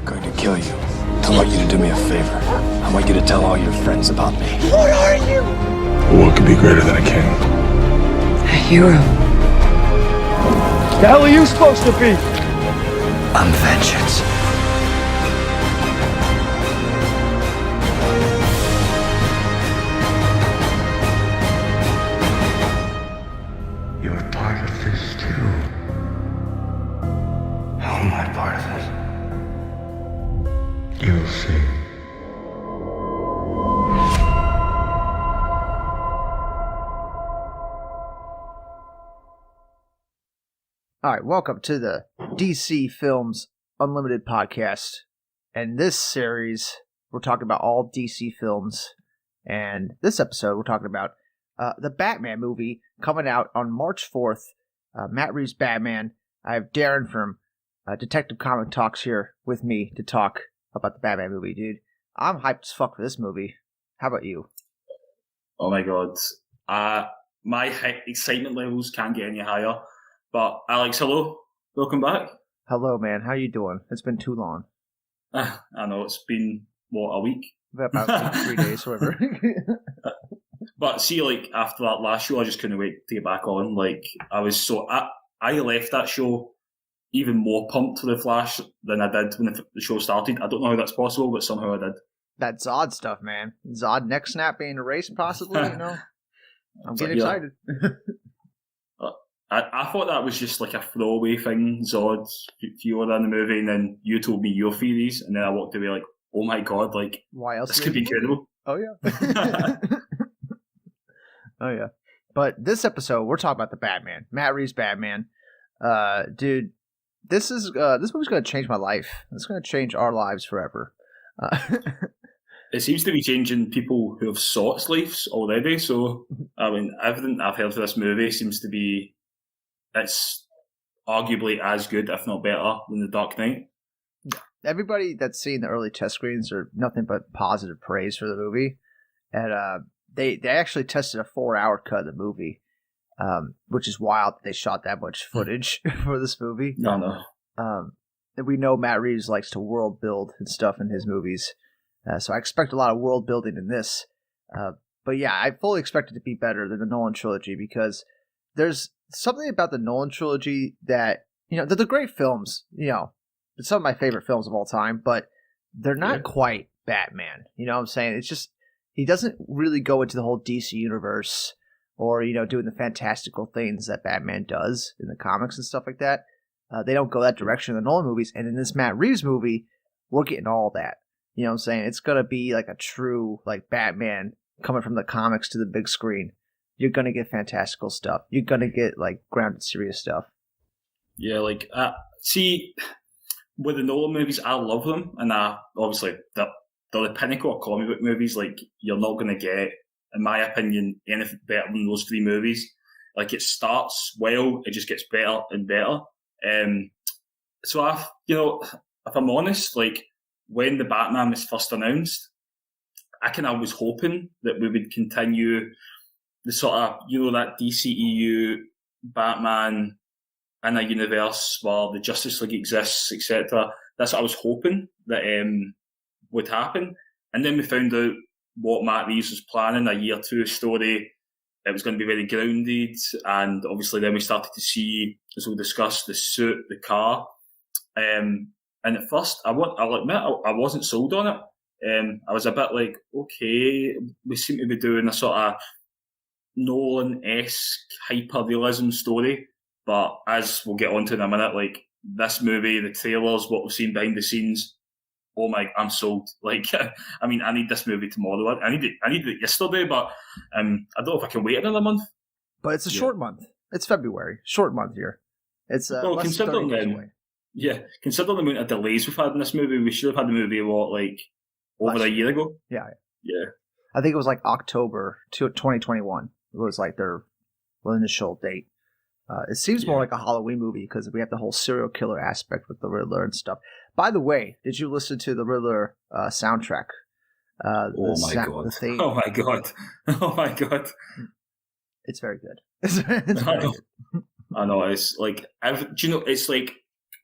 going to kill you. I want you to do me a favor. I want you to tell all your friends about me. What are you? What could be greater than a king? A hero. The hell are you supposed to be? I'm vengeance. You're part of this too. How am I part of it? You'll see. All right, welcome to the DC Films Unlimited podcast. And this series, we're talking about all DC films. And this episode, we're talking about the Batman movie coming out on March 4th. Matt Reeves' Batman. I have Darren from Detective Comic Talks here with me to talk about the Batman movie, dude. I'm hyped as fuck for this movie. How about you? Oh my god. My excitement levels can't get any higher. But Alex, hello. Welcome back. Hello, man. How you doing? It's been too long. I know, it's been, a week? About like 3 days, whatever. But see, like, after that last show, I just couldn't wait to get back on. Like, I was I left that show even more pumped for The Flash than I did when the show started. I don't know how that's possible, but somehow I did. That Zod stuff, man. Zod neck snap being erased, possibly, you know? I'm getting excited. I thought that was just like a throwaway thing, Zod, Fiora in the movie, and then you told me your theories, and then I walked away like, oh my god, like, why else this could be incredible. Oh, yeah. Oh, yeah. But this episode, we're talking about the Batman. Matt Reeves' Batman. Dude, this movie's going to change my life. It's going to change our lives forever. It seems to be changing people who have sought its lives already, so, I mean, everything I've heard of this movie seems to be it's arguably as good, if not better, than The Dark Knight. Everybody that's seen the early test screens are nothing but positive praise for the movie. And they actually tested a 4-hour cut of the movie, which is wild that they shot that much footage for this movie. No. And we know Matt Reeves likes to world build and stuff in his movies. So I expect a lot of world building in this. But yeah, I fully expect it to be better than the Nolan trilogy because there's something about the Nolan trilogy that, you know, they're the great films, you know, it's some of my favorite films of all time, but they're not quite Batman. You know what I'm saying? It's just, he doesn't really go into the whole DC universe or, you know, doing the fantastical things that Batman does in the comics and stuff like that. They don't go that direction in the Nolan movies. And in this Matt Reeves movie, we're getting all that. You know what I'm saying? It's going to be like a true, like, Batman coming from the comics to the big screen. You're going to get fantastical stuff. You're going to get, like, grounded, serious stuff. Yeah, like, see, with the Nolan movies, I love them. And obviously, they're the pinnacle of comic book movies. Like, you're not going to get, in my opinion, anything better than those three movies. Like, it starts well, it just gets better and better. So, if I'm honest, like, when the Batman was first announced, I was hoping that we would continue the sort of, you know, that DCEU Batman in a universe where the Justice League exists, etc. That's what I was hoping that would happen. And then we found out what Matt Reeves was planning, a year two story. It was going to be very grounded. And obviously then we started to see, as we'll discuss, the suit, the car. And at first, I'll admit, I wasn't sold on it. I was a bit like, okay, we seem to be doing a sort of Nolan-esque hyper-realism story, but as we'll get onto in a minute, like, this movie, the trailers, what we've seen behind the scenes, oh my, I'm sold. Like, I mean, I need this movie tomorrow. I need it yesterday, but I don't know if I can wait another month. But it's a short month. It's February. Short month here. It's less than 30 days away. Yeah, considering the amount of delays we've had in this movie, we should have had the movie, over a year ago? Yeah. Yeah. I think it was like October 2021. It was like their initial date. It seems more like a Halloween movie because we have the whole serial killer aspect with the Riddler and stuff. By the way, did you listen to the Riddler soundtrack? Oh my god. Oh my god. It's very good. It's very good. I know. It's like, it's like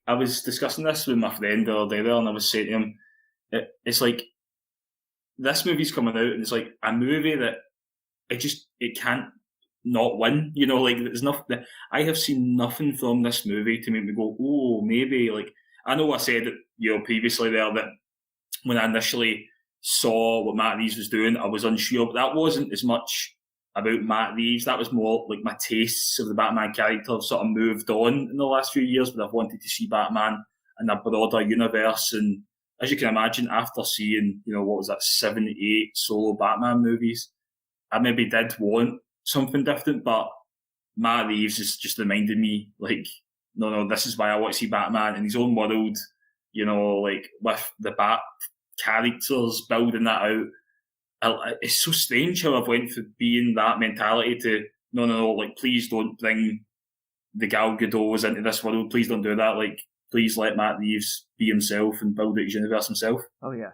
I was discussing this with my friend the other day there, and I was saying to him, it's like this movie's coming out, and it's like a movie that it can't not win. You know, like there's nothing. I have seen nothing from this movie to make me go, oh, maybe. Like I know I said it, previously there that when I initially saw what Matt Reeves was doing, I was unsure, but that wasn't as much about Matt Reeves. That was more like my tastes of the Batman character have sort of moved on in the last few years, but I've wanted to see Batman in a broader universe. And as you can imagine, after seeing, what was that, 7, 8 solo Batman movies, I maybe did want something different, but Matt Reeves has just reminded me, like, no, this is why I want to see Batman in his own world, like with the Bat characters, building that out. It's so strange how I've went from being that mentality to, no, like, please don't bring the Gal Gadots into this world, please don't do that, like, please let Matt Reeves be himself and build out his universe himself. Oh, yeah.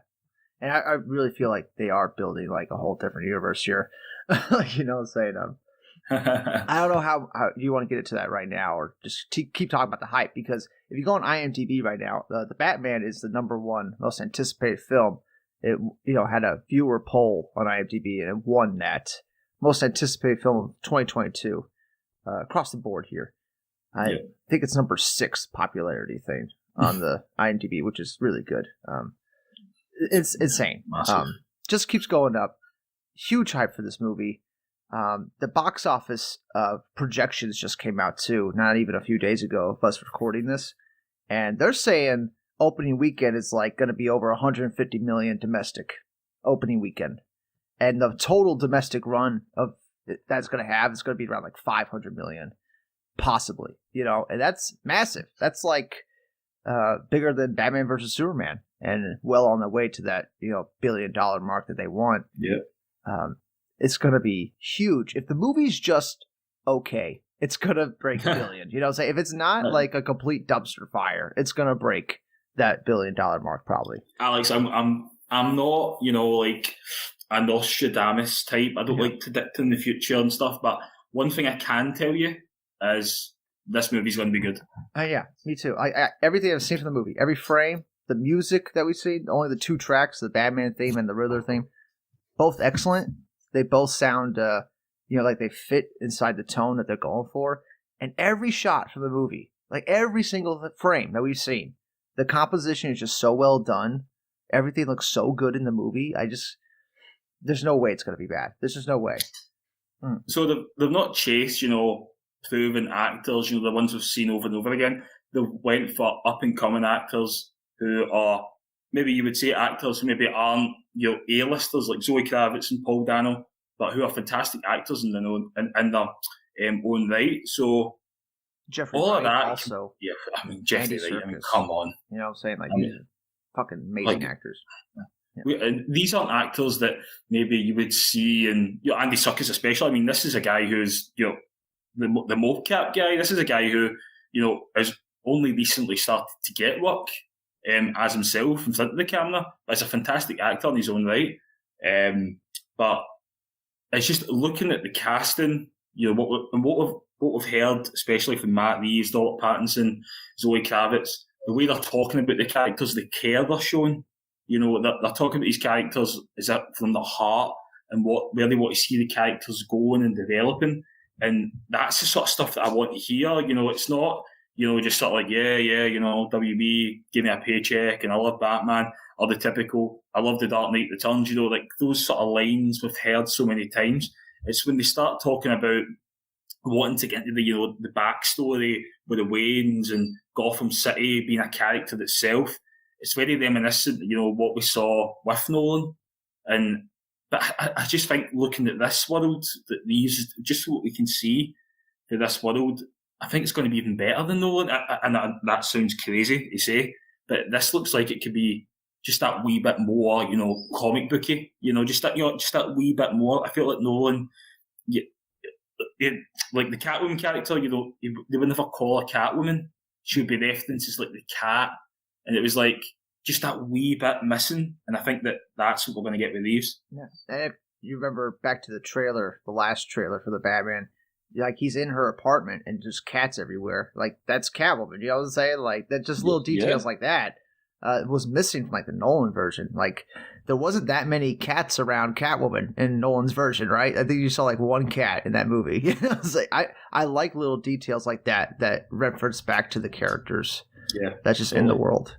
And I really feel like they are building, like, a whole different universe here. You know what I'm saying? I don't know how you want to get into that right now, or just keep talking about the hype, because if you go on IMDb right now, the Batman is the #1 most anticipated film. It had a viewer poll on IMDb, and it won that most anticipated film of 2022 across the board here. I think it's number 6 popularity thing on the IMDb, which is really good. It's insane. Just keeps going up. Huge hype for this movie. The box office projections just came out too, not even a few days ago of us recording this, and they're saying opening weekend is like going to be over 150 million domestic opening weekend, and the total domestic run of that's going to have is going to be around like 500 million, possibly. And that's massive. That's like bigger than Batman versus Superman, and well on the way to that $1 billion mark that they want. Yeah. It's going to be huge. If the movie's just okay, it's going to break $1 billion. You know what I'm saying? If it's not like a complete dumpster fire, it's going to break that $1 billion mark probably. Alex, I'm not, like a Nostradamus type. I don't like predicting the future and stuff, but one thing I can tell you is this movie's going to be good. Yeah, me too. I everything I've seen from the movie, every frame, the music that we see, only the 2 tracks, the Batman theme and the Riddler theme, both excellent. They both sound, like they fit inside the tone that they're going for. And every shot from the movie, like every single frame that we've seen, the composition is just so well done. Everything looks so good in the movie. There's no way it's going to be bad. There's just no way. So they've not chased, proven actors, the ones we've seen over and over again. They went for up-and-coming actors who are, maybe you would say actors who maybe aren't A-listers like Zoe Kravitz and Paul Dano, but who are fantastic actors in their own right. So Jeffrey all Wright of that, also. Yeah, Jeffrey Wright. Come on, you know what I'm saying? Like these are fucking amazing actors. Yeah. And these aren't actors that maybe you would see in Andy Serkis especially. I mean, this is a guy who's the mocap guy. This is a guy who has only recently started to get work. As himself in front of the camera, but he's a fantastic actor in his own right. But it's just looking at the casting, what we've heard, especially from Matt Reeves, Robert Pattinson, Zoe Kravitz, the way they're talking about the characters, the care they're showing. They're talking about these characters is that from their heart and where they want to see the characters going and developing, and that's the sort of stuff that I want to hear. It's not. Just sort of like, WB, give me a paycheck, and I love Batman, or the typical, I love the Dark Knight Returns, like those sort of lines we've heard so many times. It's when they start talking about wanting to get into the backstory with the Waynes and Gotham City being a character itself. It's very reminiscent, what we saw with Nolan. But I just think looking at this world, that these, just what we can see for this world, I think it's going to be even better than Nolan, and that sounds crazy to say, but this looks like it could be just that wee bit more, comic booky, just that wee bit more. I feel like Nolan, like the Catwoman character, they would never call a Catwoman. She would be referenced as like the cat, and it was like just that wee bit missing, and I think that's what we're going to get with Reeves. Yeah, and if you remember back to the trailer, the last trailer for the Batman, like he's in her apartment and just cats everywhere. Like that's Catwoman. You know what I'm saying? Like that, just little details like that was missing from like the Nolan version. Like there wasn't that many cats around Catwoman in Nolan's version, right? I think you saw like one cat in that movie. You know, it's like I like little details like that reference back to the characters. Yeah, that's just in the world.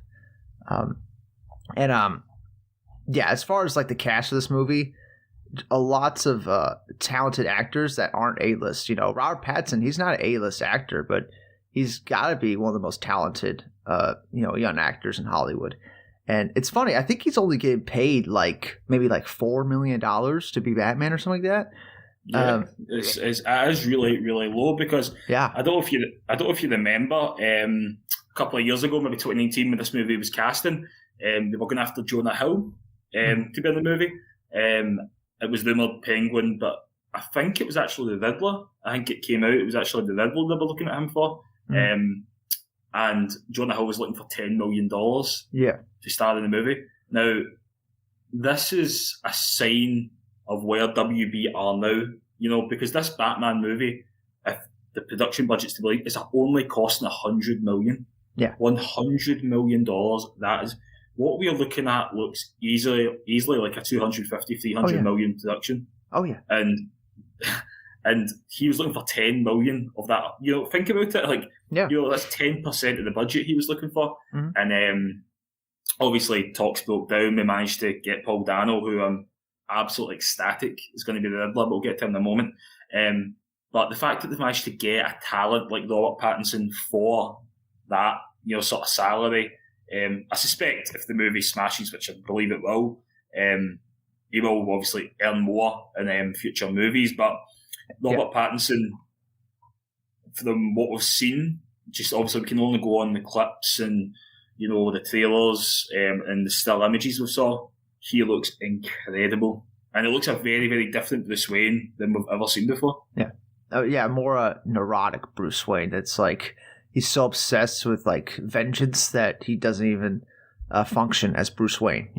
Yeah, as far as like the cast of this movie, lots of talented actors that aren't A-list. You know, Robert Pattinson, he's not an A-list actor, but he's got to be one of the most talented, young actors in Hollywood. And it's funny, I think he's only getting paid maybe $4 million to be Batman or something like that. Yeah, it is really, really low because I don't know if you remember a couple of years ago, maybe 2019, when this movie was casting, they were going after Jonah Hill to be in the movie. It was rumoured Penguin, but I think it was actually the Riddler. I think it came out it was actually the Riddler they were looking at him for. And Jonah Hill was looking for $10 million to star in the movie. Now, this is a sign of where WB are now, because this Batman movie, if the production budget's to believe, is only costing $100 million. Yeah. $100 million. That is what we are looking at. Looks easily like a 250-300 million production. Oh yeah. And he was looking for 10 million of that. Think about it. That's 10% of the budget he was looking for. Mm-hmm. And obviously talks broke down. We managed to get Paul Dano, who I'm absolutely ecstatic is going to be the Riddler, but we'll get to him in a moment. But the fact that they've managed to get a talent like Robert Pattinson for that, sort of salary, I suspect if the movie smashes, which I believe it will, he will obviously earn more in future movies. But Robert Pattinson, from what we've seen, just obviously we can only go on the clips and the trailers and the still images we saw. He looks incredible, and it looks a very, very different Bruce Wayne than we've ever seen before. Yeah, more neurotic Bruce Wayne. It's like he's so obsessed with vengeance that he doesn't even function as Bruce Wayne.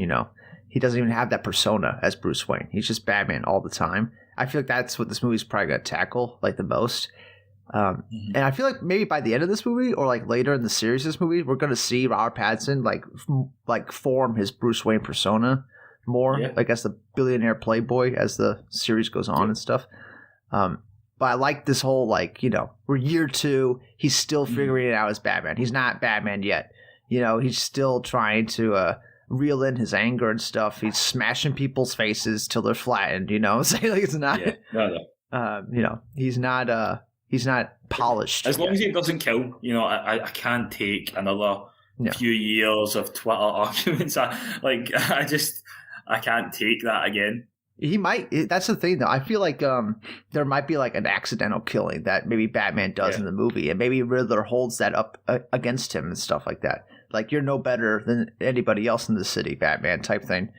He doesn't even have that persona as Bruce Wayne. He's just Batman all the time. I feel like that's what this movie's probably going to tackle the most. And I feel like maybe by the end of this movie or later in the series of this movie, we're going to see Robert Pattinson form his Bruce Wayne persona more, as the billionaire playboy as the series goes on and stuff. But I like this whole we're year 2, he's still figuring it out as Batman. He's not Batman yet. He's still trying to reel in his anger and stuff. He's smashing people's faces till they're flattened. It's not. He's not polished. As long as he doesn't kill, I can't take another few years of Twitter arguments. I can't take that again. He might. That's the thing, though. I feel like there might be an accidental killing that maybe Batman does in the movie, and maybe Riddler holds that up against him and stuff like that. You're no better than anybody else in the city, Batman type thing.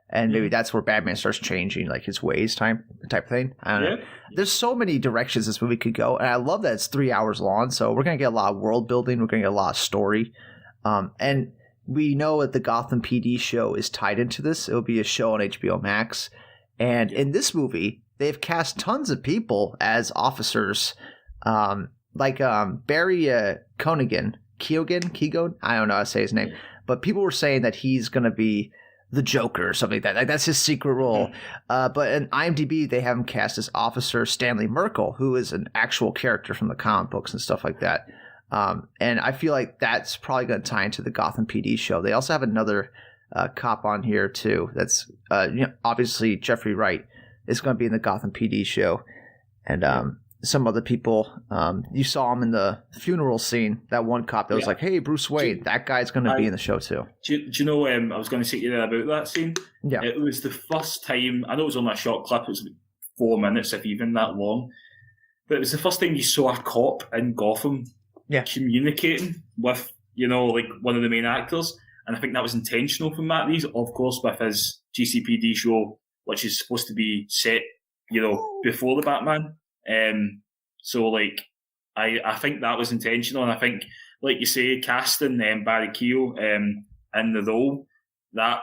And maybe that's where Batman starts changing his ways type thing. I don't know. There's so many directions this movie could go, and I love that it's 3 hours long. So we're gonna get a lot of world building. We're gonna get a lot of story, and we know that the Gotham PD show is tied into this. It'll be a show on HBO Max, and in this movie they've cast tons of people as officers, Barry Keoghan. I don't know how to say his name, but people were saying that he's gonna be the Joker or something like that. That's his secret role. But in IMDb, they have him cast as Officer Stanley Merkel, who is an actual character from the comic books and stuff like that. And I feel like that's probably going to tie into the Gotham PD show. They also have another cop on here, too. That's obviously Jeffrey Wright is going to be in the Gotham PD show. And some other people, you saw him in the funeral scene, that one cop that was like, hey, Bruce Wayne, that guy's going to be in the show too. Do you know, I was going to say to you there about that scene. Yeah. It was the first time, I know it was only a short clip, it was 4 minutes, if even that long, but it was the first time you saw a cop in Gotham communicating with, one of the main actors, and I think that was intentional from Matt Reeves, of course, with his GCPD show, which is supposed to be set, before the Batman. I think that was intentional, and I think, like you say, casting Barry Keoghan in the role, that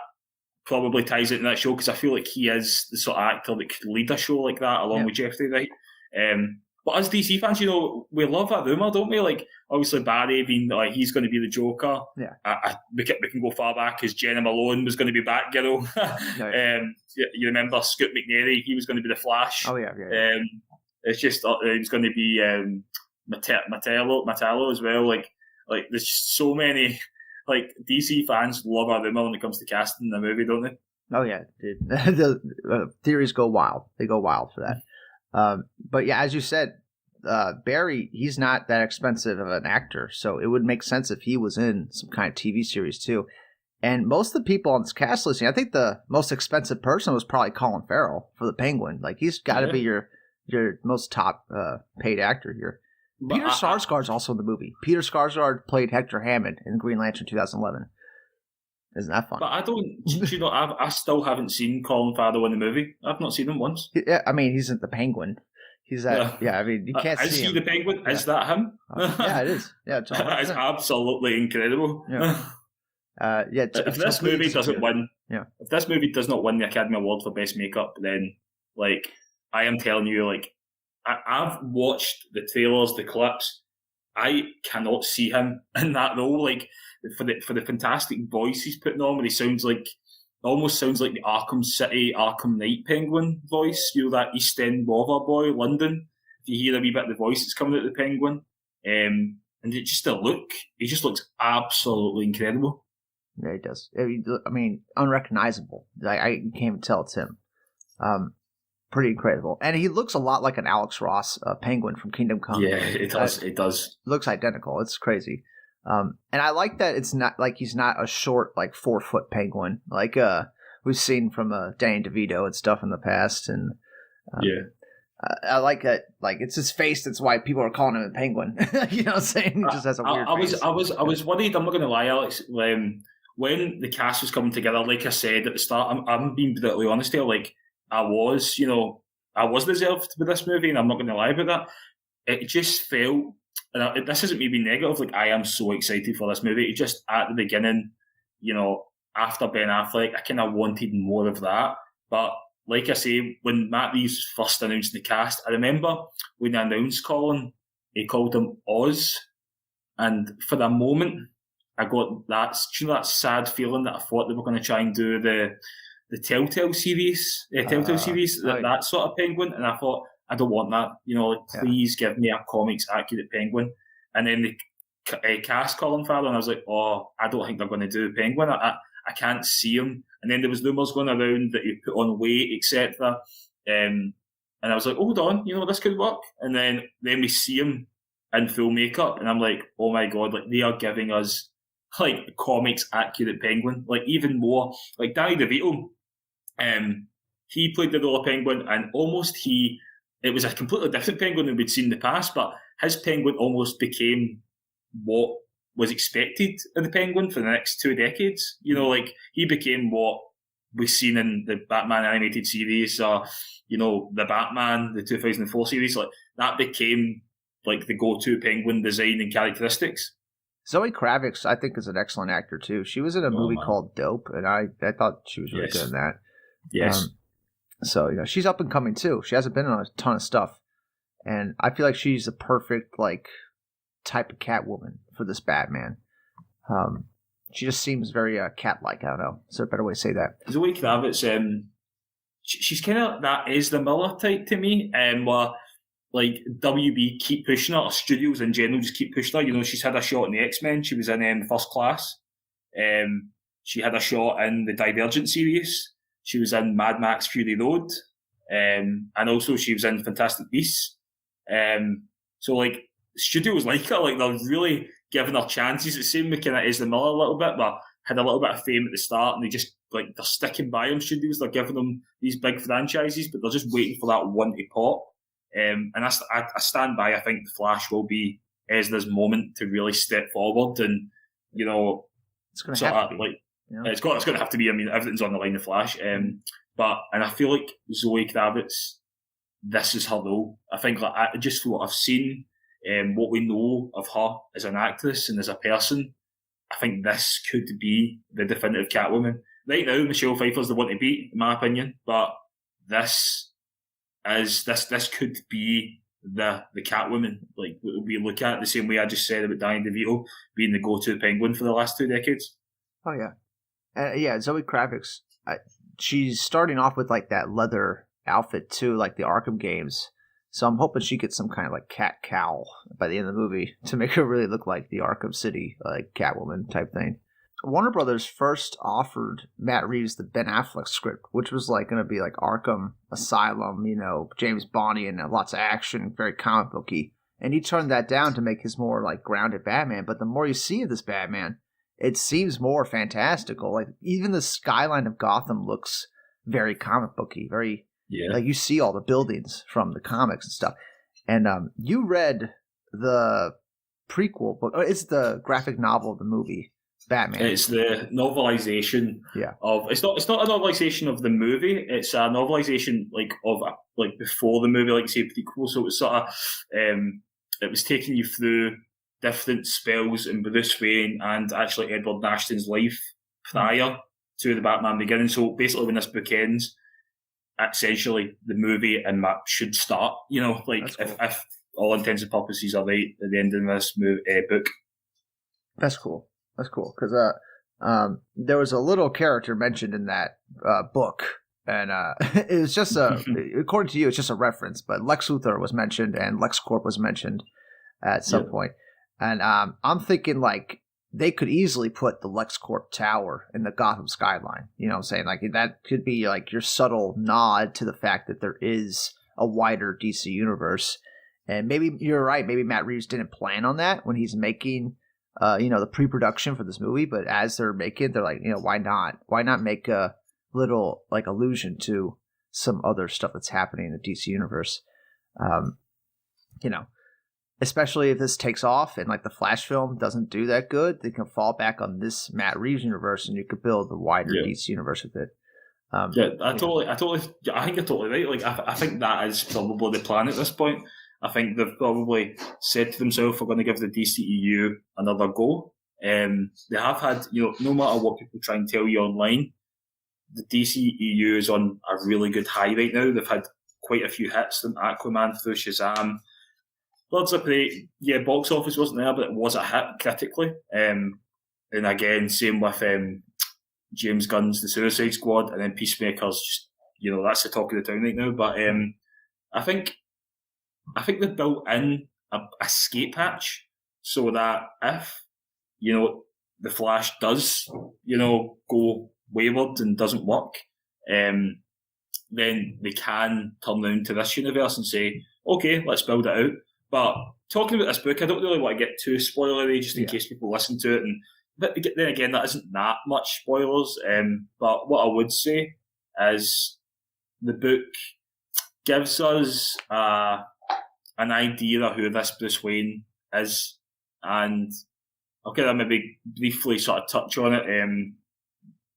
probably ties into that show, because I feel like he is the sort of actor that could lead a show like that along with Jeffrey Wright. But as DC fans, we love that rumour, don't we? Like, obviously Barry being like he's going to be the Joker. Yeah. We can go far back as Jenna Malone was going to be Batgirl. You remember Scoot McNairy? He was going to be the Flash. Oh yeah. It's just it was going to be Metallo as well. Like there's so many. Like DC fans love a rumour when it comes to casting the movie, don't they? Oh yeah, dude. The theories go wild. They go wild for that. But yeah, as you said, Barry, he's not that expensive of an actor, so it would make sense if he was in some kind of TV series too. And most of the people on this cast listing, I think the most expensive person was probably Colin Farrell for the Penguin. Like he's got to be your most top paid actor here. Peter Sarsgaard's also in the movie. Peter Sarsgaard played Hector Hammond in Green Lantern 2011. Isn't that fun? But I don't, I still haven't seen Colin Farrell in the movie. I've not seen him once. Yeah, I mean, he's in the Penguin. He's that. Yeah, I mean, you can't see him. Is he the Penguin? Yeah. Is that him? Yeah, it is. Yeah, it's absolutely incredible. Yeah. If this movie doesn't win, if this movie does not win the Academy Award for Best Makeup, then like I am telling you, like I've watched the trailers, the clips. I cannot see him in that role. Like for the fantastic voice he's putting on, where he almost sounds like the Arkham City, Arkham Knight Penguin voice. That East End Bother boy, London. If you hear a wee bit of the voice that's coming out of the Penguin, and it just the look, he just looks absolutely incredible. Yeah, he does. I mean, unrecognizable. I can't even tell it's him. Pretty incredible. And he looks a lot like an Alex Ross Penguin from Kingdom Come. Yeah, it does. It does. Looks identical. It's crazy. And I like that it's not like he's not a short, like 4-foot penguin like we've seen from Danny DeVito and stuff in the past. And I like that. Like it's his face. That's why people are calling him a penguin. You know what I'm saying? He just has a weird face. I was worried. I'm not going to lie, Alex. When the cast was coming together, like I said at the start, I'm being brutally honest here. Like I was reserved with this movie, and I'm not going to lie about that. It just felt, and this isn't me being negative, like I am so excited for this movie. It just, at the beginning, after Ben Affleck, I kind of wanted more of that. But like I say, when Matt Reeves first announced the cast, I remember when they announced Colin, he called him Oz. And for a moment, I got that sad feeling that I thought they were going to try and do the Telltale series, that sort of penguin, and I thought, I don't want that. Please give me a comics accurate penguin. And then the cast Colin Farrell, and I was like, oh, I don't think they're going to do the penguin. I can't see him. And then there was rumours going around that he put on weight, etc. And I was like, hold on, this could work. And then we see him in full makeup, and I'm like, oh my god, like they are giving us like comics accurate penguin, like even more. Like Danny DeVito, he played the role of penguin, and it was a completely different penguin than we'd seen in the past, but his penguin almost became what was expected of the penguin for the next 2 decades. Like he became what we've seen in the Batman animated series, or the Batman, the 2004 series. Like that became like the go-to penguin design and characteristics. Zoe Kravitz, I think, is an excellent actor too. She was in a movie called Dope, and I thought she was really good in that. Yes. So she's up and coming too. She hasn't been on a ton of stuff, and I feel like she's the perfect like type of Catwoman for this Batman. She just seems very cat-like. I don't know. Is there a better way to say that? Zoe Kravitz, she's kind of that is the Miller type to me, where like WB keep pushing her, or studios in general just keep pushing her. She's had a shot in the X-Men. She was in First Class. She had a shot in the Divergent series. She was in Mad Max Fury Road. And also she was in Fantastic Beasts. So like studios like her, like they're really giving her chances. It's the same with kind of Ezra Miller a little bit, but had a little bit of fame at the start, and they just like they're sticking by him. Studios, they're giving them these big franchises, but they're just waiting for that one to pop. And I stand by. I think the Flash will be Ezra's moment to really step forward, and it's going to have to be. It's going to have to be. I mean, everything's on the line. The Flash, and I feel like Zoe Kravitz, this is her role. I think like just from what I've seen, what we know of her as an actress and as a person, I think this could be the definitive Catwoman. Right now, Michelle Pfeiffer's the one to beat, in my opinion, but this could be the Catwoman. Like, we look at it the same way I just said about Danny DeVito being the go-to Penguin for the last 2 decades. Oh yeah, yeah. Zoe Kravitz, she's starting off with like that leather outfit too, like the Arkham games. So I'm hoping she gets some kind of like cat cowl by the end of the movie to make her really look like the Arkham City, like Catwoman type thing. Warner Brothers first offered Matt Reeves the Ben Affleck script, which was like going to be like Arkham Asylum, you know, James Bondy and lots of action, very comic booky. And he turned that down to make his more like grounded Batman. But the more you see of this Batman, it seems more fantastical. Like even the skyline of Gotham looks very comic booky, very like you see all the buildings from the comics and stuff. And you read the prequel book. It's the graphic novel of the movie Batman. It's the novelization of. It's not a novelization of the movie. It's a novelization like before the movie, like say prequel. So it was sort of it was taking you through different spells in Bruce Wayne and actually Edward Nashton's life prior to the Batman Beginning. So basically, when this book ends, essentially the movie and map should start. You know, like cool. if all intents and purposes are right at the end of this book. That's cool. That's cool because there was a little character mentioned in that book, and it was just according to you, it's just a reference. But Lex Luthor was mentioned, and LexCorp was mentioned at some point. And I'm thinking like they could easily put the LexCorp Tower in the Gotham skyline. You know what I'm saying? Like that could be like your subtle nod to the fact that there is a wider DC universe. And maybe you're right. Maybe Matt Reeves didn't plan on that when he's making. The pre-production for this movie, but as they're making it, they're like, why not? Why not make a little like allusion to some other stuff that's happening in the DC universe? Especially if this takes off and like the Flash film doesn't do that good, they can fall back on this Matt Reeves universe, and you could build a wider DC universe with it. I think you're totally right. Like, I think that is probably the plan at this point. I think they've probably said to themselves, we're going to give the DCEU another go. They have had, no matter what people try and tell you online, the DCEU is on a really good high right now. They've had quite a few hits from Aquaman through Shazam. Birds of Prey, box office wasn't there, but it was a hit critically. And again, same with James Gunn's The Suicide Squad, and then Peacemaker's just, that's the talk of the town right now. But I think they've built in a escape hatch so that if, the Flash does, go wayward and doesn't work, then they can turn around to this universe and say, okay, let's build it out. But talking about this book, I don't really want to get too spoilery just in case people listen to it. But then again, that isn't that much spoilers. But what I would say is the book gives us an idea of who this Bruce Wayne is, and I'll kind of maybe briefly sort of touch on it.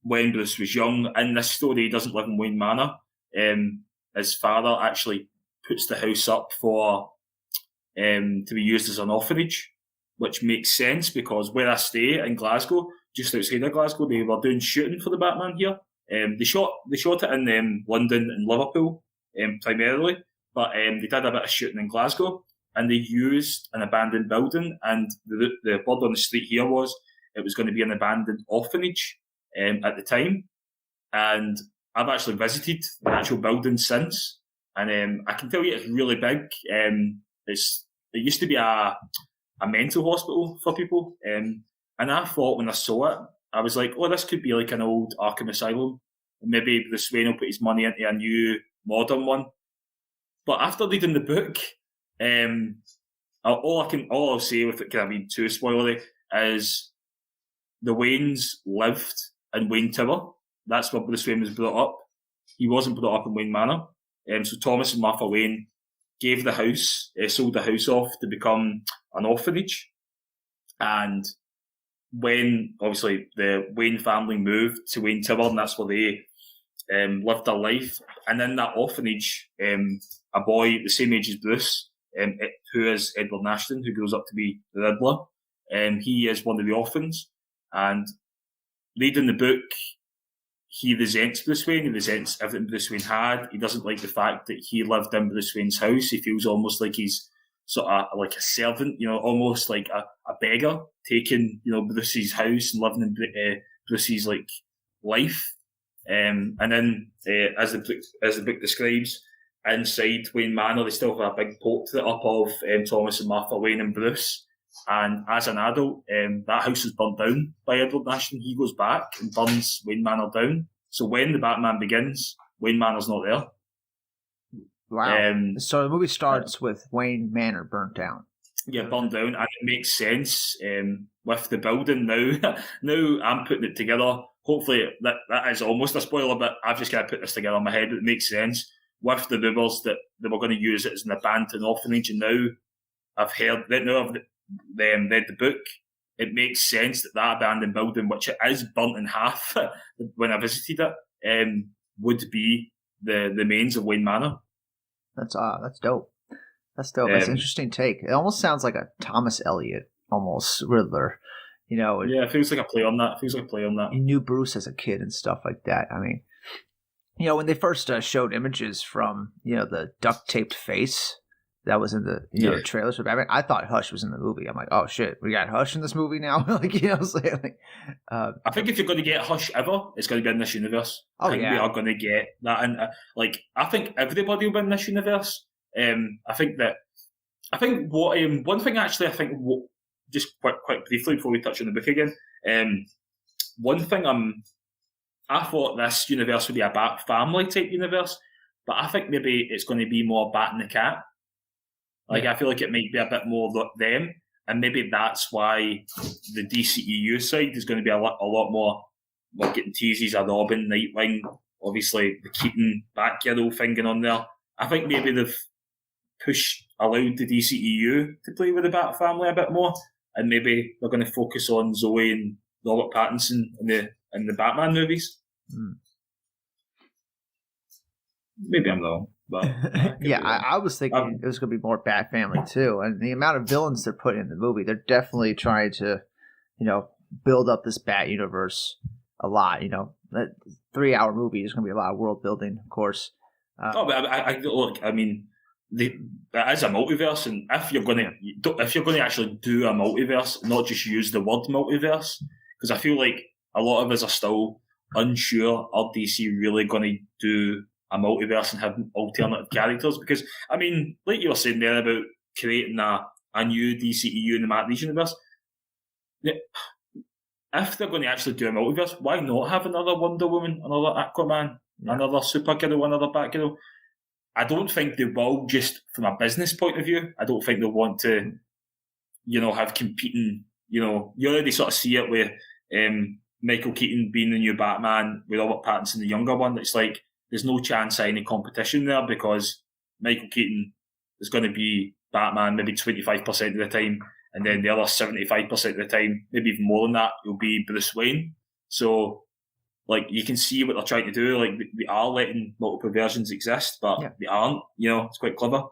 When Bruce was young, in this story, he doesn't live in Wayne Manor. His father actually puts the house up for to be used as an orphanage, which makes sense because where I stay in Glasgow, just outside of Glasgow, they were doing shooting for the Batman here. They shot it in London and Liverpool primarily. But they did a bit of shooting in Glasgow, and they used an abandoned building. And the word on the street here was it was going to be an abandoned orphanage at the time. And I've actually visited the actual building since, and I can tell you it's really big. It used to be a mental hospital for people, and I thought when I saw it, I was like, oh, this could be like an old Arkham Asylum. And maybe Bruce Wayne will put his money into a new modern one. But after reading the book, all I'll say with it, can I be too spoilery, is the Waynes lived in Wayne Tower. That's where Bruce Wayne was brought up. He wasn't brought up in Wayne Manor. So Thomas and Martha Wayne gave the house, sold the house off to become an orphanage. And when, obviously, the Wayne family moved to Wayne Tower, and that's where they lived their life. And in that orphanage, a boy the same age as Bruce, who is Edward Nashton, who grows up to be the Riddler, he is one of the orphans. And reading the book, he resents Bruce Wayne. He resents everything Bruce Wayne had. He doesn't like the fact that he lived in Bruce Wayne's house. He feels almost like he's sort of like a servant, almost like a beggar, taking, Bruce's house and living in Bruce's like life. And then, as the book describes, inside Wayne Manor, they still have a big portrait up of Thomas and Martha Wayne and Bruce. And as an adult, that house is burnt down by Edward Nashton. He goes back and burns Wayne Manor down. So when the Batman begins, Wayne Manor's not there. Wow. So the movie starts with Wayne Manor burnt down. Yeah, burned down, and it makes sense with the building now. Now I'm putting it together. Hopefully that is almost a spoiler, but I've just got to put this together in my head. It makes sense with the rumours that they were going to use it as an abandoned orphanage, and now I've heard that now I've read the book. It makes sense that abandoned building, which it is burnt in half when I visited it, would be the remains of Wayne Manor. That's dope. That's dope. That's an interesting take. It almost sounds like a Thomas Elliot, almost Riddler. Yeah, it feels like a play on that. You knew Bruce as a kid and stuff like that. I mean, when they first showed images from the duct taped face that was in the trailers for Batman, I thought Hush was in the movie. I'm like, oh shit, we got Hush in this movie now. I think if you're going to get Hush ever, it's going to be in this universe. I think we are going to get that, and I think everybody will be in this universe. I think one thing actually, just quite briefly before we touch on the book again, one thing I thought this universe would be a Bat family type universe, but I think maybe it's going to be more Bat and the Cat. I feel like it might be a bit more them, and maybe that's why the DCEU side is going to be a lot more. We're getting teases of Robin, Nightwing, obviously the Keaton Batgirl thing going on there. I think maybe they've allowed the DCEU to play with the Bat family a bit more, and maybe they're going to focus on Zoe and Robert Pattinson in the Batman movies. Maybe I'm wrong. But I was thinking it was going to be more Bat family too, and the amount of villains they're putting in the movie, they're definitely trying to, build up this Bat universe a lot. That 3-hour movie is going to be a lot of world building, of course. But I mean, that is a multiverse, and if you're going to actually do a multiverse, not just use the word multiverse, because I feel like a lot of us are still unsure, are DC really going to do a multiverse and have alternative characters? Because, I mean, like you were saying there about creating a new DCEU in the Matt Reeves universe, if they're going to actually do a multiverse, why not have another Wonder Woman, another Aquaman, another Supergirl, another Batgirl? I don't think they will, just from a business point of view. I don't think they'll want to, have competing, you already sort of see it with Michael Keaton being the new Batman, with Robert Pattinson, the younger one. It's like, there's no chance of any competition there, because Michael Keaton is going to be Batman maybe 25% of the time, and then the other 75% of the time, maybe even more than that, will be Bruce Wayne. So, you can see what they're trying to do. They are letting multiple versions exist, but they aren't. It's quite clever.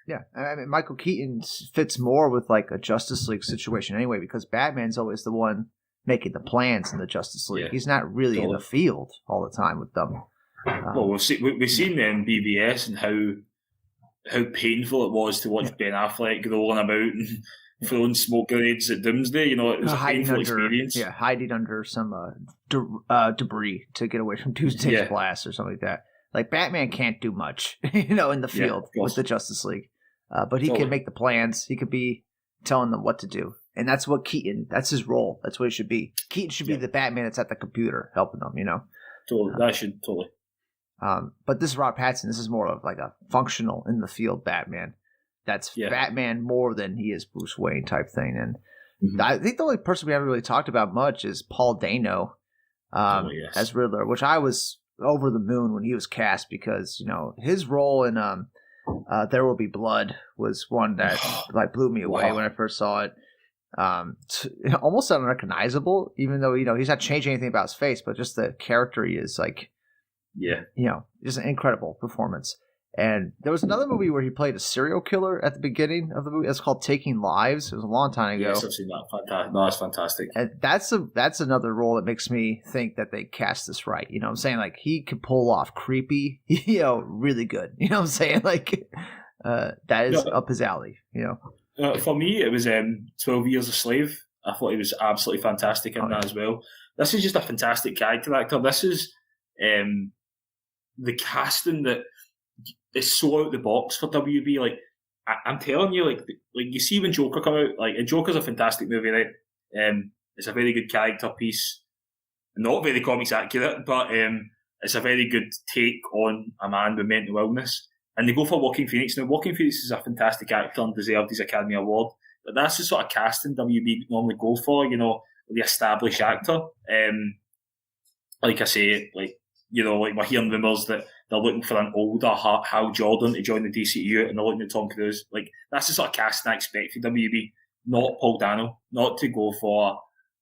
Yeah, I mean, Michael Keaton fits more with a Justice League situation anyway, because Batman's always the one making the plans in the Justice League. Yeah. He's not really in the field all the time with them. We've seen them BBS and how painful it was to watch Ben Affleck rolling about and throwing smoke grenades at Doomsday. It was a painful experience. Yeah, hiding under some debris to get away from Doomsday's blast or something like that. Batman can't do much, in the field with the Justice League, but he can make the plans. He could be telling them what to do, and that's what Keaton. That's his role. That's what it should be. Keaton should be the Batman that's at the computer helping them. Totally. That should totally. But this is Robert Pattinson. This is more of a functional in the field Batman. That's Batman more than he is Bruce Wayne type thing. And I think the only person we haven't really talked about much is Paul Dano as Riddler, which I was over the moon when he was cast, because his role in There Will Be Blood was one that blew me away when I first saw it. Almost unrecognizable, even though he's not changing anything about his face, but just the character he is just an incredible performance. And there was another movie where he played a serial killer at the beginning of the movie. It's called Taking Lives. It was a long time ago. Yes, I've seen that. Fantastic. No, it's fantastic. And that's another role that makes me think that they cast this right. You know what I'm saying? Like, he could pull off creepy, really good. You know what I'm saying? Like, that is up his alley, For me, it was 12 Years a Slave. I thought he was absolutely fantastic in that as well. This is just a fantastic character actor. This is the casting that is so out the box for WB. Like, I'm telling you, like you see when Joker come out, like, and Joker's a fantastic movie, right? It's a very good character piece, not very comics accurate, but it's a very good take on a man with mental illness. And they go for Joaquin Phoenix. Now, Joaquin Phoenix is a fantastic actor and deserved his Academy Award, but that's the sort of casting WB normally go for, the established actor. Like I say, like we're hearing rumours that they're looking for an older Hal Jordan to join the DCU, and they're looking at Tom Cruise. Like, that's the sort of casting I expect for WB, not Paul Dano, not to go for